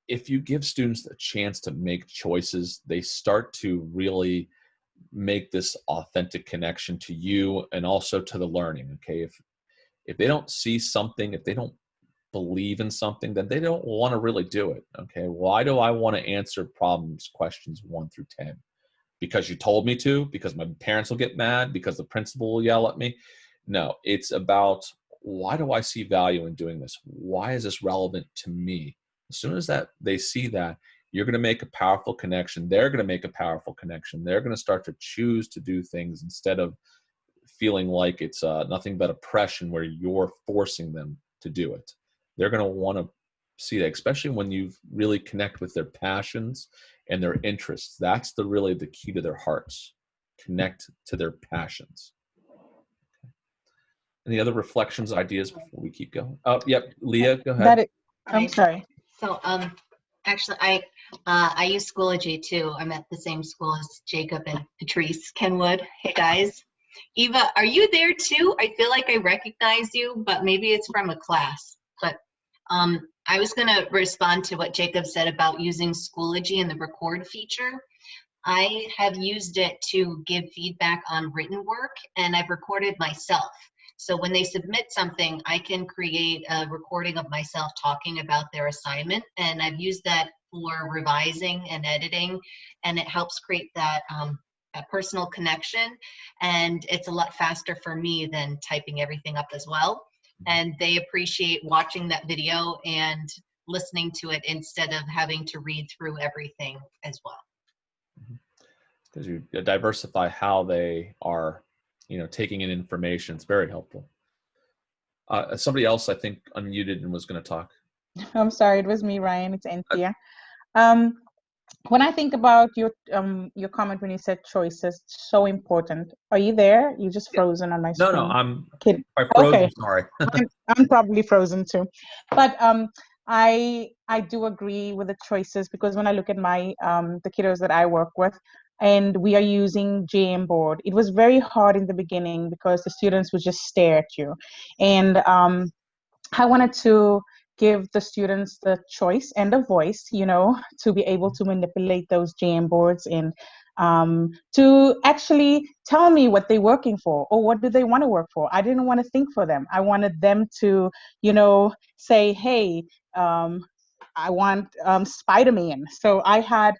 if you give students a chance to make choices, they start to really make this authentic connection to you and also to the learning. Okay, if they don't see something, if they don't believe in something, then they don't want to really do it. Okay, why do I want to answer questions 1 through 10? Because you told me to? Because my parents will get mad? Because the principal will yell at me? No, it's about, why do I see value in doing this? Why is this relevant to me? As soon as they see that, you're going to make a powerful connection. They're going to make a powerful connection. They're going to start to choose to do things instead of feeling like it's nothing but oppression where you're forcing them to do it. They're going to want to see that, especially when you really connect with their passions and their interests. That's really the key to their hearts. Connect to their passions. Any other reflections, ideas before we keep going? Oh, yep, Leah, go ahead. I'm sorry. So, actually, I use Schoology too. I'm at the same school as Jacob and Patrice Kenwood. Hey guys. Eva, are you there too? I feel like I recognize you, but maybe it's from a class. But I was going to respond to what Jacob said about using Schoology and the record feature. I have used it to give feedback on written work, and I've recorded myself. So when they submit something, I can create a recording of myself talking about their assignment, and I've used that for revising and editing, and it helps create that a personal connection, and it's a lot faster for me than typing everything up as well. And they appreciate watching that video and listening to it instead of having to read through everything as well. Because you diversify how they are, taking in information. It's very helpful. Somebody else, I think, unmuted and was going to talk. I'm sorry, it was me, Ryan. It's Anthea. When I think about your comment when you said choices, so important. Are you there? You just frozen on my screen. No, I'm kidding. frozen. Okay. Sorry. I'm probably frozen too. But I do agree with the choices, because when I look at my the kiddos that I work with, and we are using Jamboard, it was very hard in the beginning because the students would just stare at you, and I wanted to give the students the choice and a voice, to be able to manipulate those Jamboards and to actually tell me what they're working for or what do they want to work for. I didn't want to think for them. I wanted them to, say, hey, I want Spider-Man. So I had,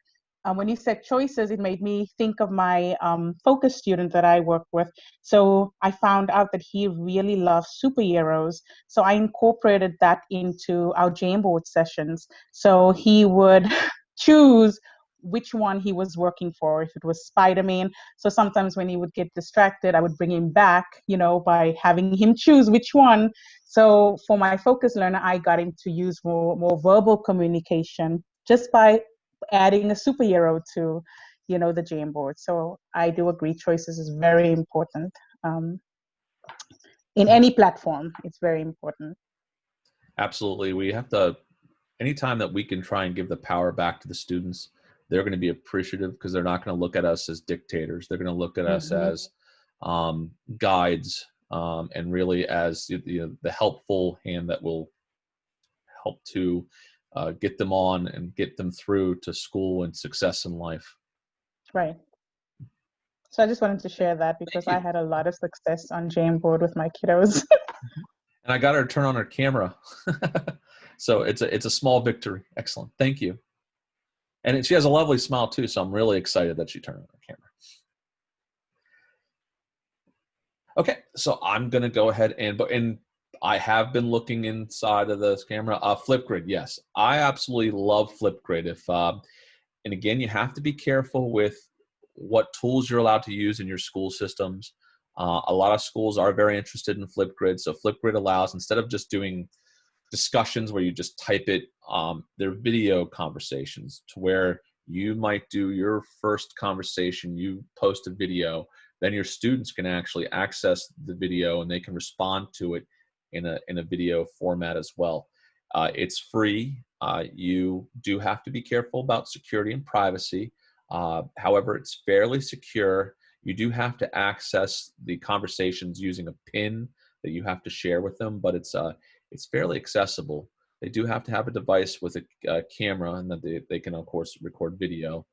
when you said choices, it made me think of my focus student that I work with. So I found out that he really loves superheroes. So I incorporated that into our Jamboard sessions. So he would choose which one he was working for, if it was Spider-Man. So sometimes when he would get distracted, I would bring him back, by having him choose which one. So for my focus learner, I got him to use more verbal communication just by adding a superhero to, the Jamboard. So I do agree, choices is very important. In any platform, it's very important. Absolutely. We have to, anytime that we can try and give the power back to the students, they're going to be appreciative, because they're not going to look at us as dictators. They're going to look at us as guides, and really as the helpful hand that will help to get them on and get them through to school and success in life. Right. So I just wanted to share that, because I had a lot of success on Jamboard with my kiddos. And I got her to turn on her camera. So it's a small victory. Excellent. Thank you. And she has a lovely smile too, so I'm really excited that she turned on her camera. Okay, so I'm going to go ahead and I have been looking inside of this camera. Flipgrid, yes. I absolutely love Flipgrid. And again, you have to be careful with what tools you're allowed to use in your school systems. A lot of schools are very interested in Flipgrid. So Flipgrid allows, instead of just doing discussions where you just type it, they're video conversations to where You might do your first conversation, you post a video, then your students can actually access the video and they can respond to it in a video format as well. It's free. You do have to be careful about security and privacy. However, it's fairly secure. You do have to access the conversations using a PIN that you have to share with them, but it's fairly accessible. They do have to have a device with a camera, and that they can, of course, record video.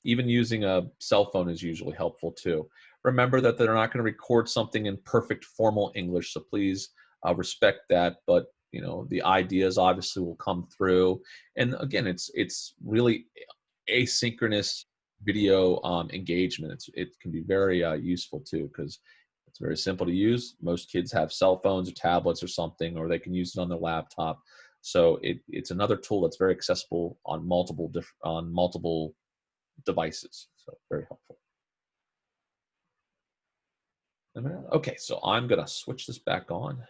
Even using a cell phone is usually helpful too. Remember that they're not going to record something in perfect formal English, so please respect that. But you know, the ideas obviously will come through. And again, it's really asynchronous video engagement. It can be very useful too, because it's very simple to use. Most kids have cell phones or tablets or something, or they can use it on their laptop. So it's another tool that's very accessible on multiple devices. So very helpful. Okay, so I'm gonna switch this back on.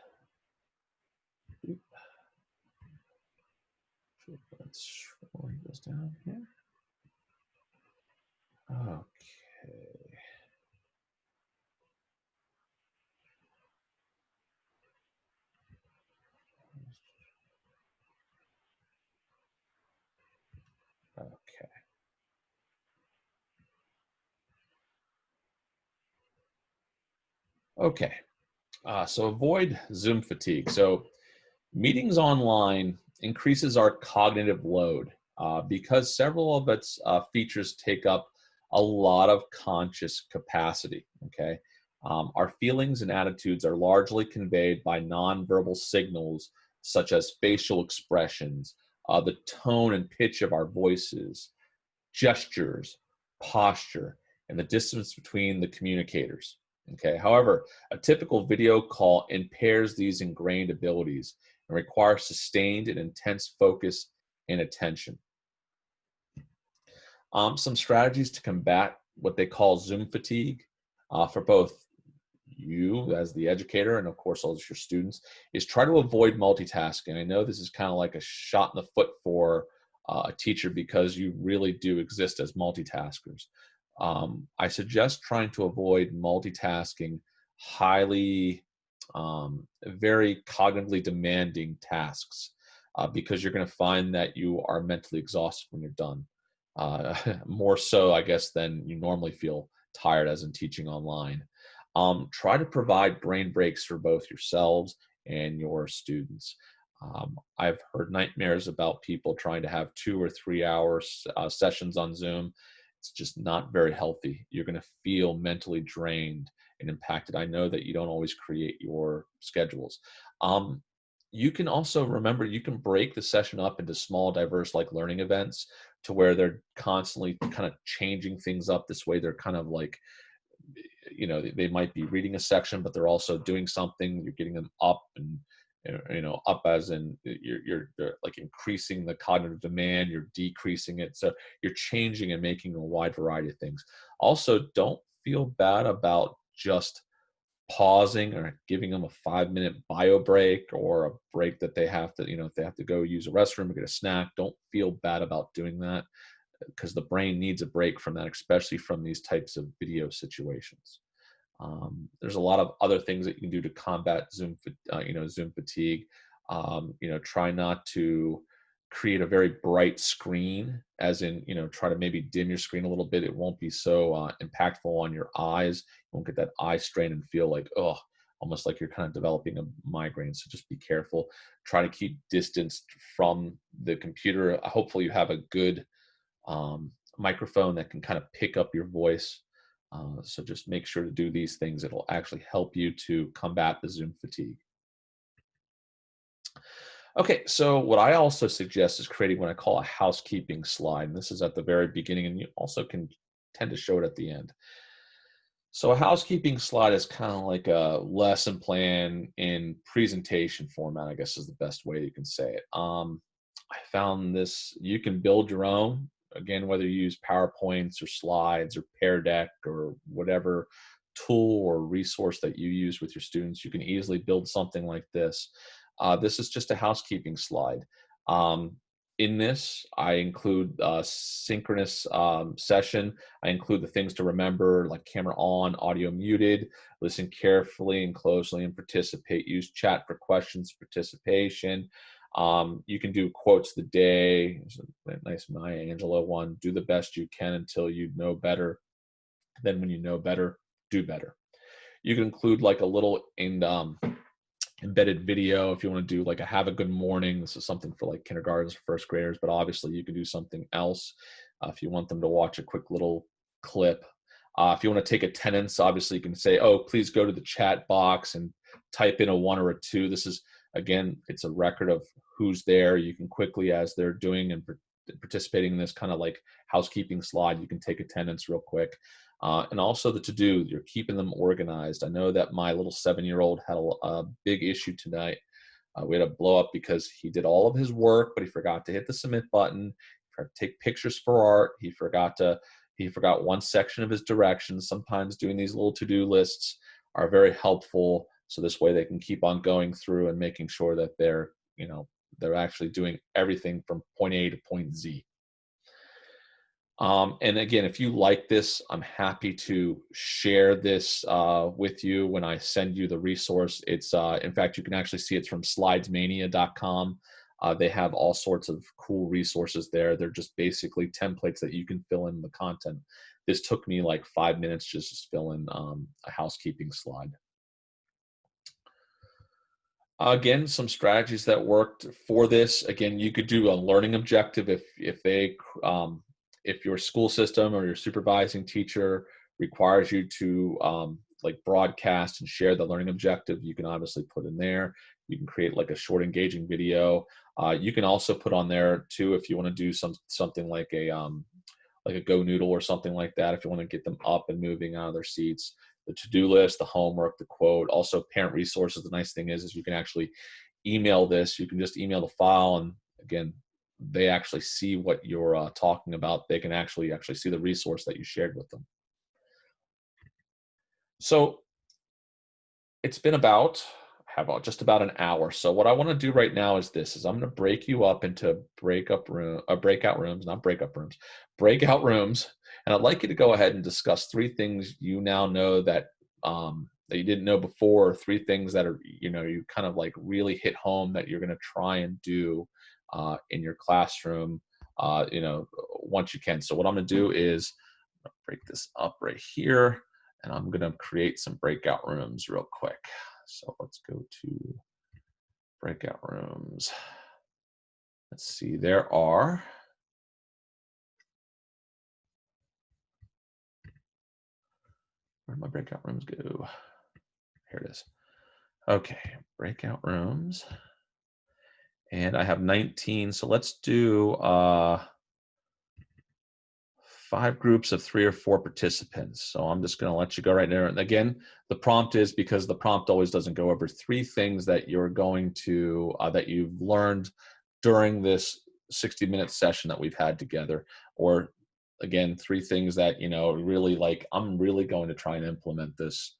Let's scroll this down here. Okay. Okay. Okay. So avoid Zoom fatigue. So meetings online increases our cognitive load because several of its features take up a lot of conscious capacity. Okay. Our feelings and attitudes are largely conveyed by nonverbal signals such as facial expressions, the tone and pitch of our voices, gestures, posture, and the distance between the communicators. Okay. However, a typical video call impairs these ingrained abilities and requires sustained and intense focus and attention. Some strategies to combat what they call Zoom fatigue for both you as the educator and of course all your students is try to avoid multitasking. I know this is kind of like a shot in the foot for a teacher because you really do exist as multitaskers. I suggest trying to avoid multitasking highly, very cognitively demanding tasks because you're going to find that you are mentally exhausted when you're done. More so, I guess, than you normally feel tired as in teaching online. Try to provide brain breaks for both yourselves and your students. I've heard nightmares about people trying to have 2 or 3 hour sessions on Zoom. It's just not very healthy. You're going to feel mentally drained and impacted. I know that you don't always create your schedules. You can also remember, you can break the session up into small, diverse, like learning events to where they're constantly kind of changing things up. This way they're kind of like, you know, they might be reading a section, but they're also doing something. You're getting them up and, you know, up as in you're like increasing the cognitive demand, you're decreasing it. So you're changing and making a wide variety of things. Also, don't feel bad about just pausing or giving them a 5-minute bio break or a break that they have to, you know, if they have to go use a restroom or get a snack, don't feel bad about doing that because the brain needs a break from that, especially from these types of video situations. There's a lot of other things that you can do to combat Zoom fatigue. You know, try not to create a very bright screen, as in, you know, try to maybe dim your screen a little bit. It won't be so impactful on your eyes. You won't get that eye strain and feel like, oh, almost like you're kind of developing a migraine. So just be careful. Try to keep distanced from the computer. Hopefully you have a good microphone that can kind of pick up your voice. So just make sure to do these things. It'll actually help you to combat the Zoom fatigue. Okay, so what I also suggest is creating what I call a housekeeping slide. And this is at the very beginning, and you also can tend to show it at the end. So a housekeeping slide is kind of like a lesson plan in presentation format, I guess is the best way you can say it. I found this, you can build your own. Again, whether you use PowerPoints or slides or Pear Deck or whatever tool or resource that you use with your students, you can easily build something like this. This is just a housekeeping slide. in this. I include synchronous session. I include the things to remember, like camera on, audio muted, listen carefully and closely and participate. Use chat for questions, participation. You can do quotes of the day. There's a nice Maya Angelou one. Do the best you can until you know better. Then when you know better, do better. You can include like a little embedded video if you want to do like a have a good morning. This is something for like kindergartens or first graders, but obviously you can do something else if you want them to watch a quick little clip. If you want to take attendance, obviously you can say, oh, please go to the chat box and type in a 1 or a 2. This is, again, it's a record of who's there. You can quickly, as they're doing and participating in this kind of like housekeeping slide, you can take attendance real quick. And also the to-do, you're keeping them organized. I know that my little 7-year-old had a big issue tonight. We had a blow up because he did all of his work, but he forgot to hit the submit button, forgot to take pictures for art. He forgot one section of his directions. Sometimes doing these little to-do lists are very helpful. So this way they can keep on going through and making sure that they're actually doing everything from point A to point Z. And again, if you like this, I'm happy to share this with you when I send you the resource. It's, in fact, you can actually see it's from slidesmania.com. They have all sorts of cool resources there. They're just basically templates that you can fill in the content. This took me like 5 minutes just to fill in a housekeeping slide. Again, some strategies that worked for this. Again, you could do a learning objective if your school system or your supervising teacher requires you to like broadcast and share the learning objective. You can obviously put in there. You can create like a short engaging video. You can also put on there too if you want to do something like a Go Noodle or something like that. If you want to get them up and moving out of their seats, the to-do list, the homework, the quote, also parent resources. The nice thing is you can actually email this. You can just email the file, and again, they actually see what you're talking about. They can actually see the resource that you shared with them. So it's been just about an hour. So what I want to do right now is I'm going to break you up into breakout rooms, and I'd like you to go ahead and discuss 3 things you now know that that you didn't know before, or 3 things that are you kind of like really hit home that you're going to try and do in your classroom, once you can. So what I'm going to do is break this up right here, and I'm going to create some breakout rooms real quick. So let's go to breakout rooms. Let's see, there are, where'd my breakout rooms go? Here it is. Okay, breakout rooms. And I have 19, so let's do 5 groups of 3 or 4 participants. So I'm just going to let you go right there. And again, the prompt is, because the prompt always doesn't go over 3 things that you're going to, that you've learned during this 60-minute session that we've had together. Or again, 3 things that, really like, I'm really going to try and implement this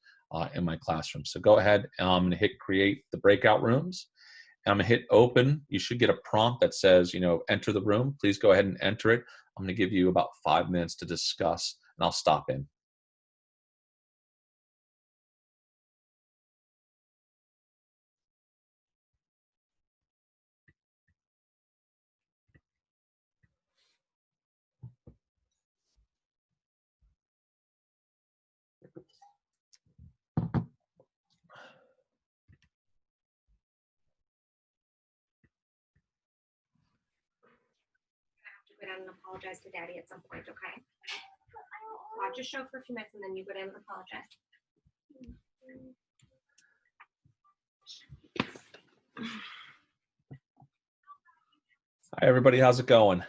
in my classroom. So go ahead, and I'm going to hit create the breakout rooms. I'm going to hit open. You should get a prompt that says, enter the room. Please go ahead and enter it. I'm going to give you about 5 minutes to discuss, and I'll stop in. Go down and apologize to Daddy at some point, okay? Watch a show for a few minutes and then you go down and apologize. Hi, everybody. How's it going?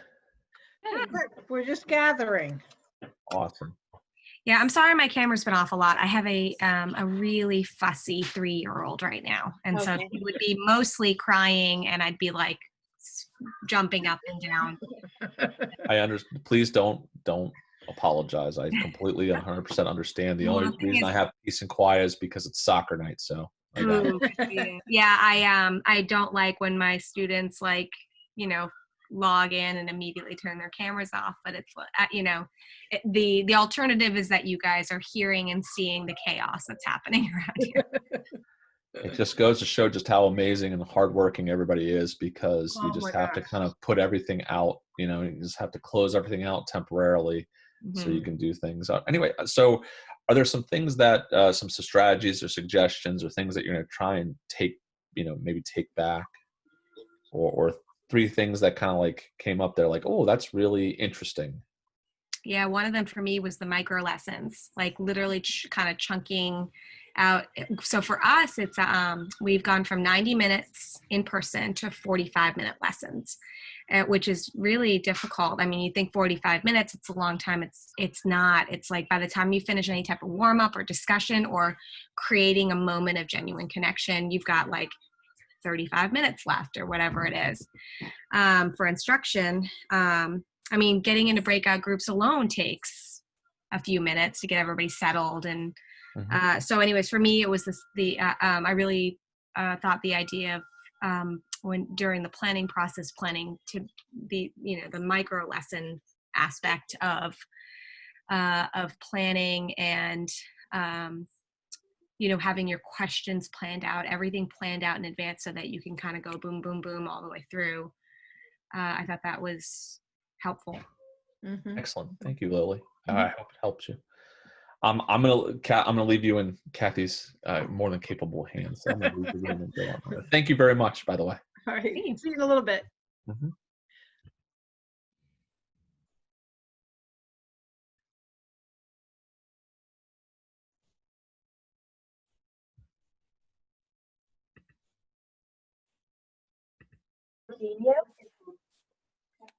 We're just gathering. Awesome. Yeah, I'm sorry my camera's been off a lot. I have a really fussy 3-year-old right now. And so he would be mostly crying and I'd be like jumping up and down. I understand. Please don't apologize. I completely 100% understand. The only reason I have peace and quiet is because it's soccer night. So I got it. Yeah, I don't like when my students log in and immediately turn their cameras off. But it's, the alternative is that you guys are hearing and seeing the chaos that's happening around here. It just goes to show just how amazing and hardworking everybody is, because you Oh just my have to gosh. kind of put everything out, you just have to close everything out temporarily so you Mhm. can do things. Anyway, so are there some things that, some strategies or suggestions or things that you're going to try and take, maybe take back, or 3 things that kind of like came up there like, oh, that's really interesting? Yeah, one of them for me was the micro lessons, like literally kind of chunking out. So for us, it's we've gone from 90 minutes in person to 45-minute lessons, which is really difficult. I mean, you think 45 minutes, it's a long time. It's not. It's like by the time you finish any type of warm up or discussion or creating a moment of genuine connection, you've got like 35 minutes left or whatever it is. For instruction, I mean, getting into breakout groups alone takes a few minutes to get everybody settled. And so anyways, for me, it was I really thought the idea of when during the planning process, planning to the micro lesson aspect of planning and, having your questions planned out, everything planned out in advance so that you can kind of go boom, boom, boom all the way through. I thought that was helpful. Mhm. Excellent. Thank you, Lily. I hope it helps you. I'm gonna leave you in Kathy's more than capable hands. I'm gonna leave the room and go on. Thank you very much, by the way. All right. See you in a little bit. Mhm. Genius.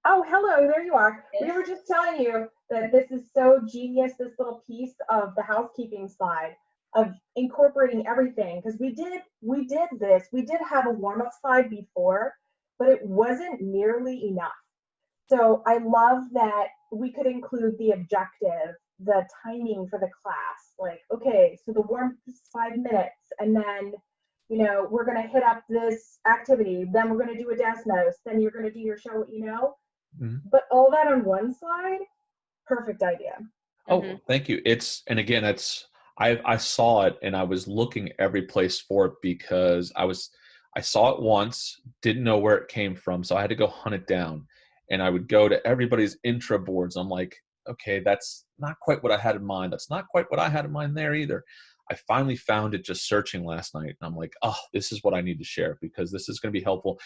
Oh, hello, there you are. We were just telling you that this is so genius, this little piece of the housekeeping slide of incorporating everything. Because we did this. We did have a warm-up slide before, but it wasn't nearly enough. So I love that we could include the objective, the timing for the class. Like, okay, so the warm is 5 minutes, and then we're going to hit up this activity, then we're going to do a Desmos, then you're going to do your show, but all that on one slide, perfect idea. Oh, thank you. I saw it and I was looking every place for it because I saw it once, didn't know where it came from, so I had to go hunt it down. And I would go to everybody's intra boards. I'm like, okay, that's not quite what I had in mind. That's not quite what I had in mind there either. I finally found it just searching last night. And I'm like, oh, this is what I need to share because this is going to be helpful.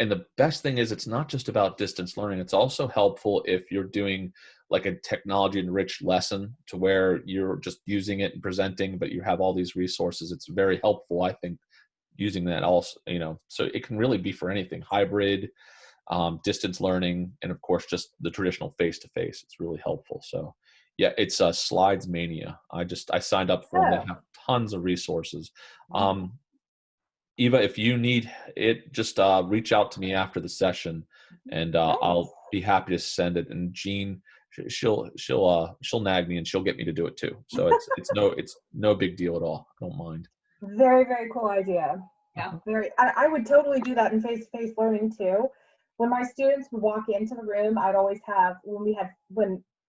And the best thing is it's not just about distance learning. It's also helpful if you're doing like a technology enriched lesson to where you're just using it and presenting, but you have all these resources. It's very helpful, I think, using that also, so it can really be for anything, hybrid, distance learning, and of course, just the traditional face-to-face. It's really helpful. So yeah, it's Slides Mania. I signed up for them. They have tons of resources. Eva, if you need it, just reach out to me after the session, and I'll be happy to send it. And Jean, she'll nag me and she'll get me to do it too. So it's no big deal at all. I don't mind. Very, very cool idea. Yeah, I would totally do that in face-to-face learning too. When my students would walk into the room, I'd always have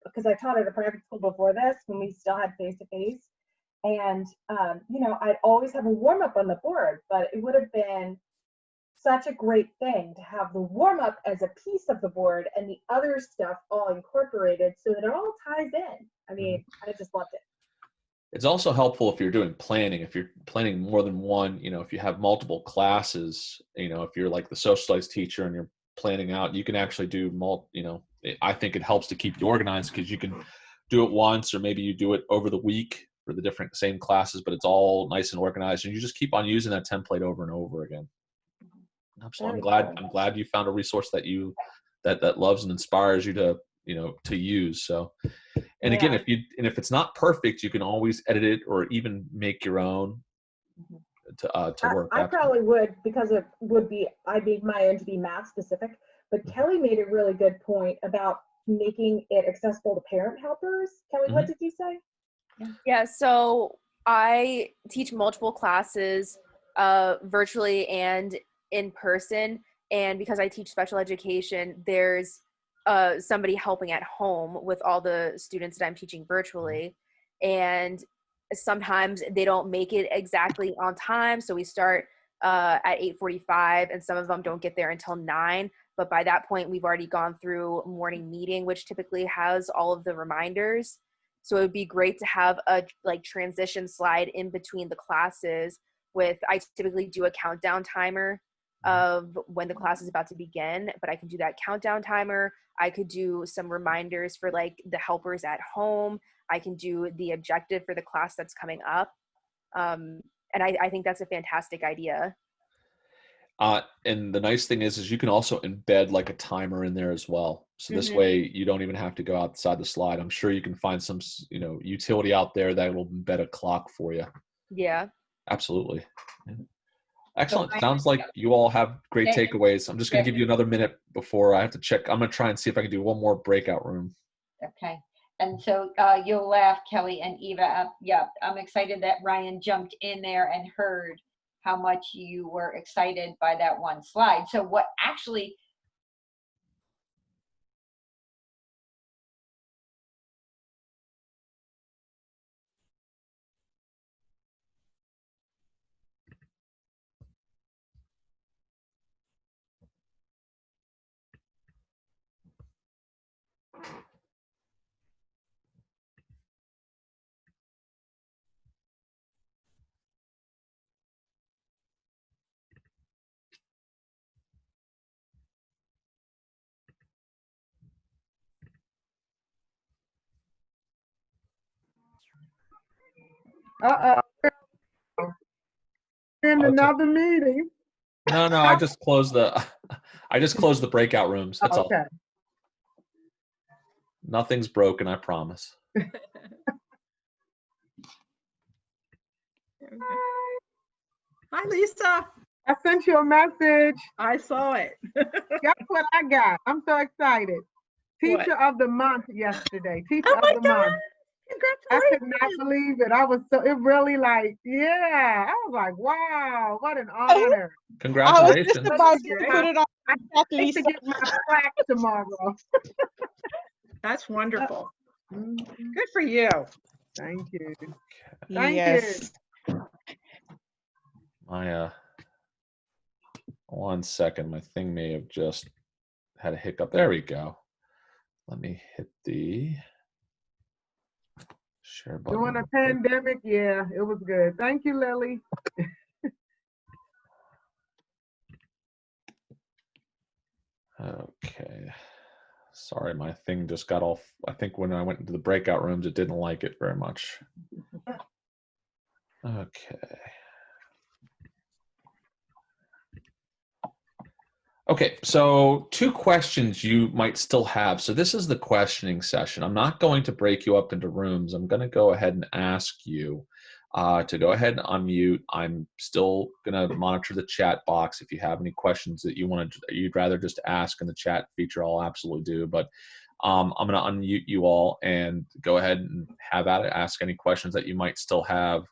because I taught at a private school before this, when we still had face-to-face. And, I'd always have a warm up on the board, but it would have been such a great thing to have the warm up as a piece of the board and the other stuff all incorporated so that it all ties in. I mean, I just loved it. It's also helpful if you're doing planning, if you're planning more than one, if you have multiple classes, if you're like the social studies teacher and you're planning out, you can actually do I think it helps to keep you organized because you can do it once, or maybe you do it over the week for the same classes, but it's all nice and organized, and you just keep on using that template over and over again. So I'm glad you found a resource that loves and inspires you to use. So, and again, if it's not perfect, you can always edit it or even make your own to work. I probably would, because I made my own to be math specific, but Kelly made a really good point about making it accessible to parent helpers. Kelly, what did you say? Yeah, so I teach multiple classes virtually and in person, And because I teach special education, there's somebody helping at home with all the students that I'm teaching virtually. And sometimes they don't make it exactly on time. So we start at 8:45 and some of them don't get there until 9. But by that point, we've already gone through morning meeting, which typically has all of the reminders. So it would be great to have a like transition slide in between the classes with, I typically do a countdown timer of when the class is about to begin, but I can do that countdown timer. I could do some reminders for like the helpers at home. I can do the objective for the class that's coming up. And I think that's a fantastic idea. And the nice thing is you can also embed like a timer in there as well. So this way you don't even have to go outside the slide. I'm sure you can find some, utility out there that will embed a clock for you. Yeah. Absolutely. Yeah. Excellent. Sounds like you all have great takeaways. I'm just going to give you another minute before I have to check. I'm going to try and see if I can do one more breakout room. Okay. And so you'll laugh, Kelly and Eva. Yeah, I'm excited that Ryan jumped in there and heard how much you were excited by that one slide. So what actually in another meeting. No, I just closed the breakout rooms. That's all. Nothing's broken, I promise. Hi, Lisa. I sent you a message. I saw it. Guess what I got? I'm so excited. Teacher of the month yesterday. Teacher of the month. I could not believe it. I was it really yeah. I was like, wow, what an honor. Congratulations. I was just about to put it on. I need to get my plaque tomorrow. That's wonderful. Good for you. Thank you. Yes. My 1 second, my thing may have just had a hiccup. There we go. Let me hit the share button. During a pandemic, yeah, it was good. Thank you, Lily. Okay. Sorry, my thing just got off. I think when I went into the breakout rooms, it didn't like it very much. Okay. Okay, so 2 questions you might still have. So this is the questioning session. I'm not going to break you up into rooms. I'm going to go ahead and ask you to go ahead and unmute. I'm still going to monitor the chat box. If you have any questions that you'd rather just ask in the chat feature, I'll absolutely do. But I'm going to unmute you all and go ahead and have at it. Ask any questions that you might still have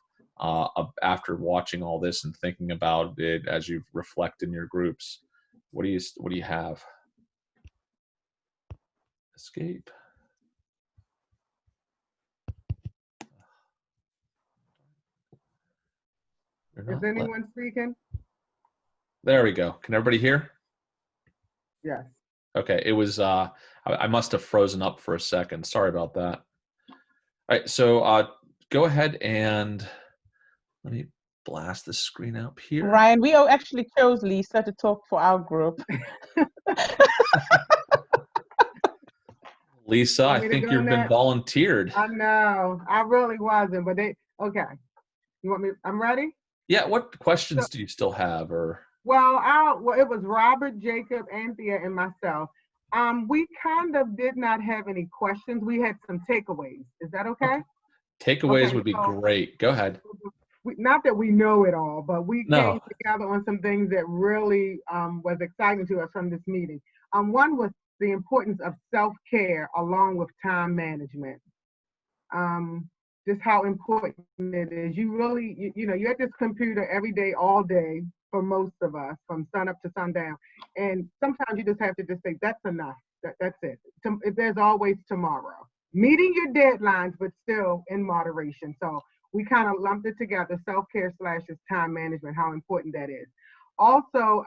after watching all this and thinking about it as you reflect in your groups. What do you have? Escape. Is anyone speaking? There we go. Can everybody hear? Yes. Okay. It was I must have frozen up for a second. Sorry about that. All right. So go ahead and let me blast this screen out here. Ryan, we actually chose Lisa to talk for our group. Lisa, I think you've been volunteered. I know. I really wasn't, but okay. You want me? I'm ready? Yeah. What questions do you still have? Well, it was Robert, Jacob, Anthea, and myself. We kind of did not have any questions. We had some takeaways. Is that okay? Takeaways would be great. Go ahead. Not that we know it all, but we came together on some things that really was exciting to us from this meeting. One was the importance of self-care along with time management. Just how important it is. You really, you're at this computer every day, all day, for most of us from sun up to sundown. And sometimes you just have to just say, that's enough. That's it. There's always tomorrow. Meeting your deadlines, but still in moderation. So we kind of lumped it together, self-care / time management, how important that is. Also,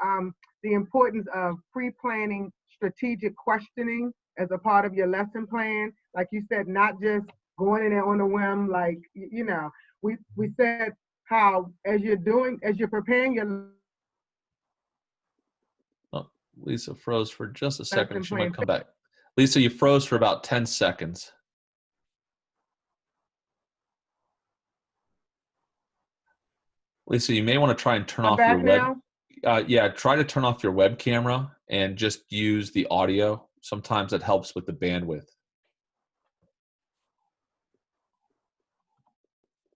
the importance of pre-planning strategic questioning as a part of your lesson plan. Like you said, not just going in there on a whim, like, you know, we said how as you're preparing your Oh, Lisa froze for just a second. lesson She plan. might come back. Lisa, you froze for about 10 seconds. Lisa, you may want to try and turn I'm off your back web. now. Yeah, try to turn off your web camera and just use the audio. Sometimes it helps with the bandwidth.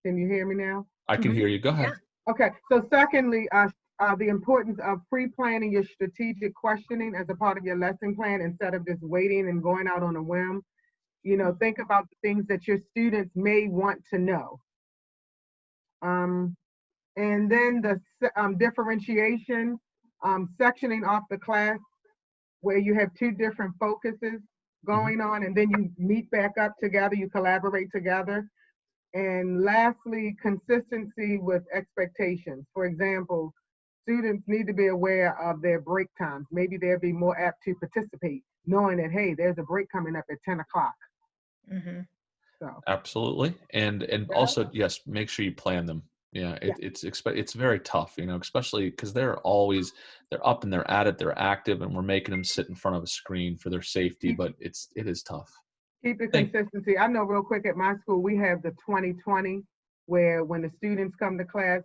Can you hear me now? I can hear you. Go ahead. Okay, so secondly, the importance of pre-planning your strategic questioning as a part of your lesson plan instead of just waiting and going out on a whim. You know, think about the things that your students may want to know. And then the differentiation, sectioning off the class where you have two different focuses going on, and then you meet back up together, you collaborate together. And lastly, consistency with expectations. For example, students need to be aware of their break times. Maybe they'll be more apt to participate, knowing that, hey, there's a break coming up at 10 o'clock. So. Absolutely. And also, yes, make sure you plan them. Yeah, it's very tough, you know, especially because they're up and they're at it, they're active, and we're making them sit in front of a screen for their safety, but it is tough. Keep the consistency. I know real quick at my school, we have the 20/20 where when the students come to class,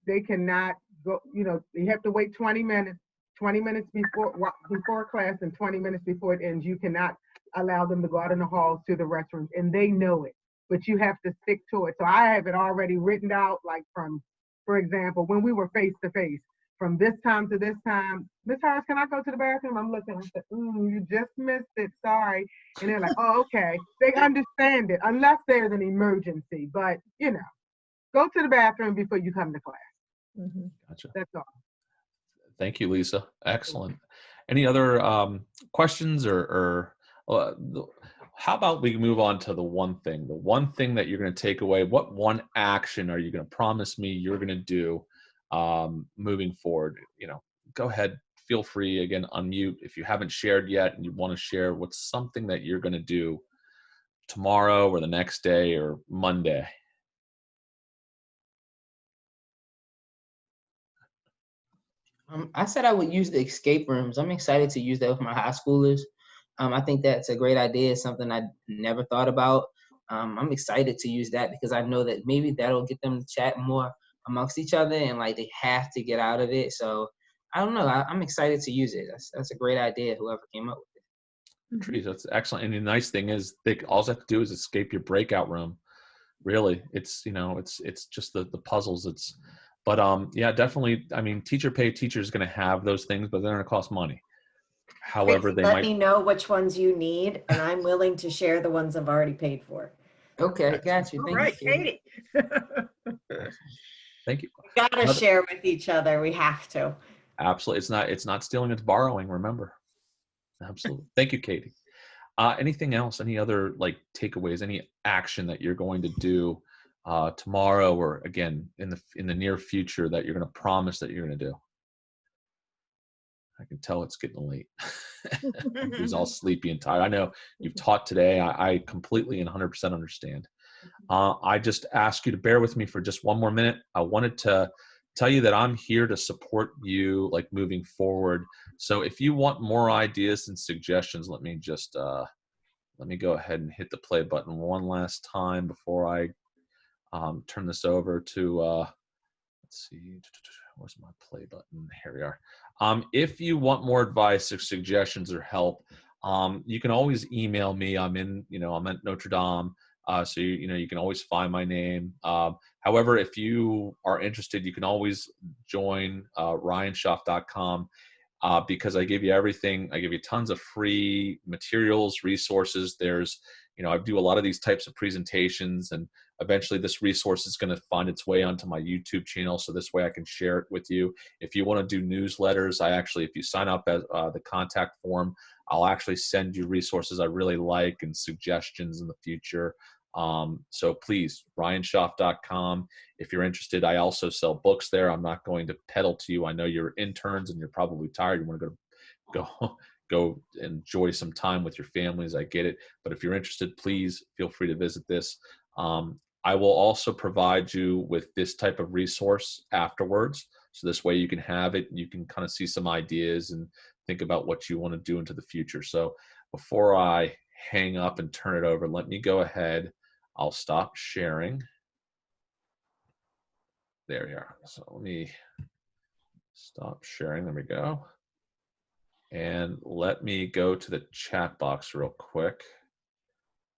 they cannot go, you know, you have to wait 20 minutes before class and 20 minutes before it ends. You cannot allow them to go out in the halls to the restrooms, and they know it, but you have to stick to it. So I have it already written out, like from, for example, when we were face to face, from this time to this time, Miss Harris, can I go to the bathroom? I'm looking, I said, you just missed it, sorry. And they're like, oh, okay. They understand it, unless there's an emergency, but you know, go to the bathroom before you come to class. Gotcha. That's all. Thank you, Lisa. Excellent. Any other questions or how about we move on to the one thing that you're going to take away? What one action are you going to promise me you're going to do moving forward? You know, go ahead, feel free, again, unmute if you haven't shared yet and you want to share what's something that you're going to do tomorrow or the next day or Monday. I said I would use the escape rooms. I'm excited to use that with my high schoolers. I think that's a great idea, something I never thought about. I'm excited to use that because I know that maybe that'll get them to chat more amongst each other and like they have to get out of it. So I don't know. I'm excited to use it. That's a great idea, whoever came up with it. Trees, that's excellent. And the nice thing is all they have to do is escape your breakout room. Really, it's, you know, it's just the puzzles. But yeah, definitely. I mean, teacher pay teacher is going to have those things, but they're going to cost money. However, they Let might. me know which ones you need, and I'm willing to share the ones I've already paid for. Okay, got you. Thank you, Katie. Thank you. We gotta share with each other. We have to. Absolutely, it's not stealing; it's borrowing. Remember. Absolutely. Thank you, Katie. Anything else? Any other like takeaways? Any action that you're going to do tomorrow, or again in the near future that you're going to promise that you're going to do? I can tell it's getting late. He's all sleepy and tired. I know you've taught today. I completely and 100% understand. I just ask you to bear with me for just one more minute. I wanted to tell you that I'm here to support you, like moving forward. So if you want more ideas and suggestions, let me go ahead and hit the play button one last time before I turn this over to, let's see, where's my play button? Here we are. If you want more advice or suggestions or help, you can always email me. I'm at Notre Dame. So you can always find my name. However, if you are interested, you can always join ryanschaaf.com because I give you everything. I give you tons of free materials, resources. There's, I do a lot of these types of presentations, and Eventually this resource is going to find its way onto my YouTube channel, so this way I can share it with you. If you want to do newsletters, if you sign up as the contact form, I'll actually send you resources I really like and suggestions in the future. So please, ryanschaaf.com. If you're interested, I also sell books there. I'm not going to peddle to you. I know you're interns and you're probably tired. You want to go enjoy some time with your families. I get it. But if you're interested, please feel free to visit this. I will also provide you with this type of resource afterwards. So this way you can have it. You can kind of see some ideas and think about what you want to do into the future. So before I hang up and turn it over, let me go ahead. I'll stop sharing. There we are. So let me stop sharing. There we go. And let me go to the chat box real quick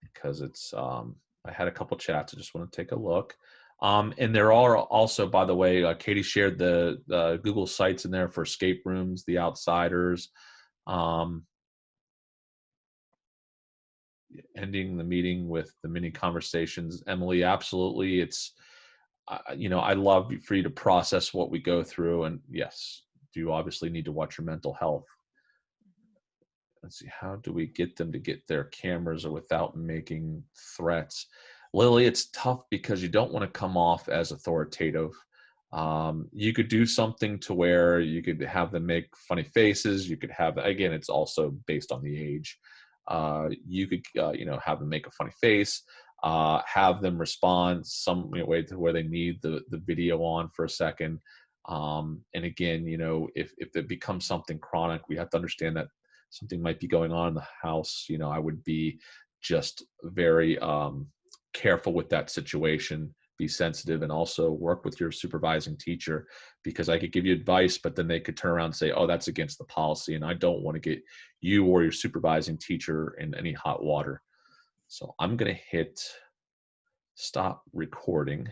because it's, I had a couple chats. I just want to take a look. And there are also, by the way, Katie shared the Google Sites in there for escape rooms, The Outsiders, ending the meeting with the mini conversations. Emily, absolutely. It's, I love for you to process what we go through. And yes, you obviously need to watch your mental health. Let's see, how do we get them to get their cameras or without making threats? Lily, it's tough because you don't want to come off as authoritative. You could do something to where you could have them make funny faces. You could have, again, it's also based on the age. You could, have them make a funny face, have them respond some way to where they need the video on for a second. And again, if it becomes something chronic, we have to understand that something might be going on in the house. I would be just very careful with that situation, be sensitive, and also work with your supervising teacher, because I could give you advice, but then they could turn around and say, oh, that's against the policy. And I don't want to get you or your supervising teacher in any hot water. So I'm going to hit stop recording.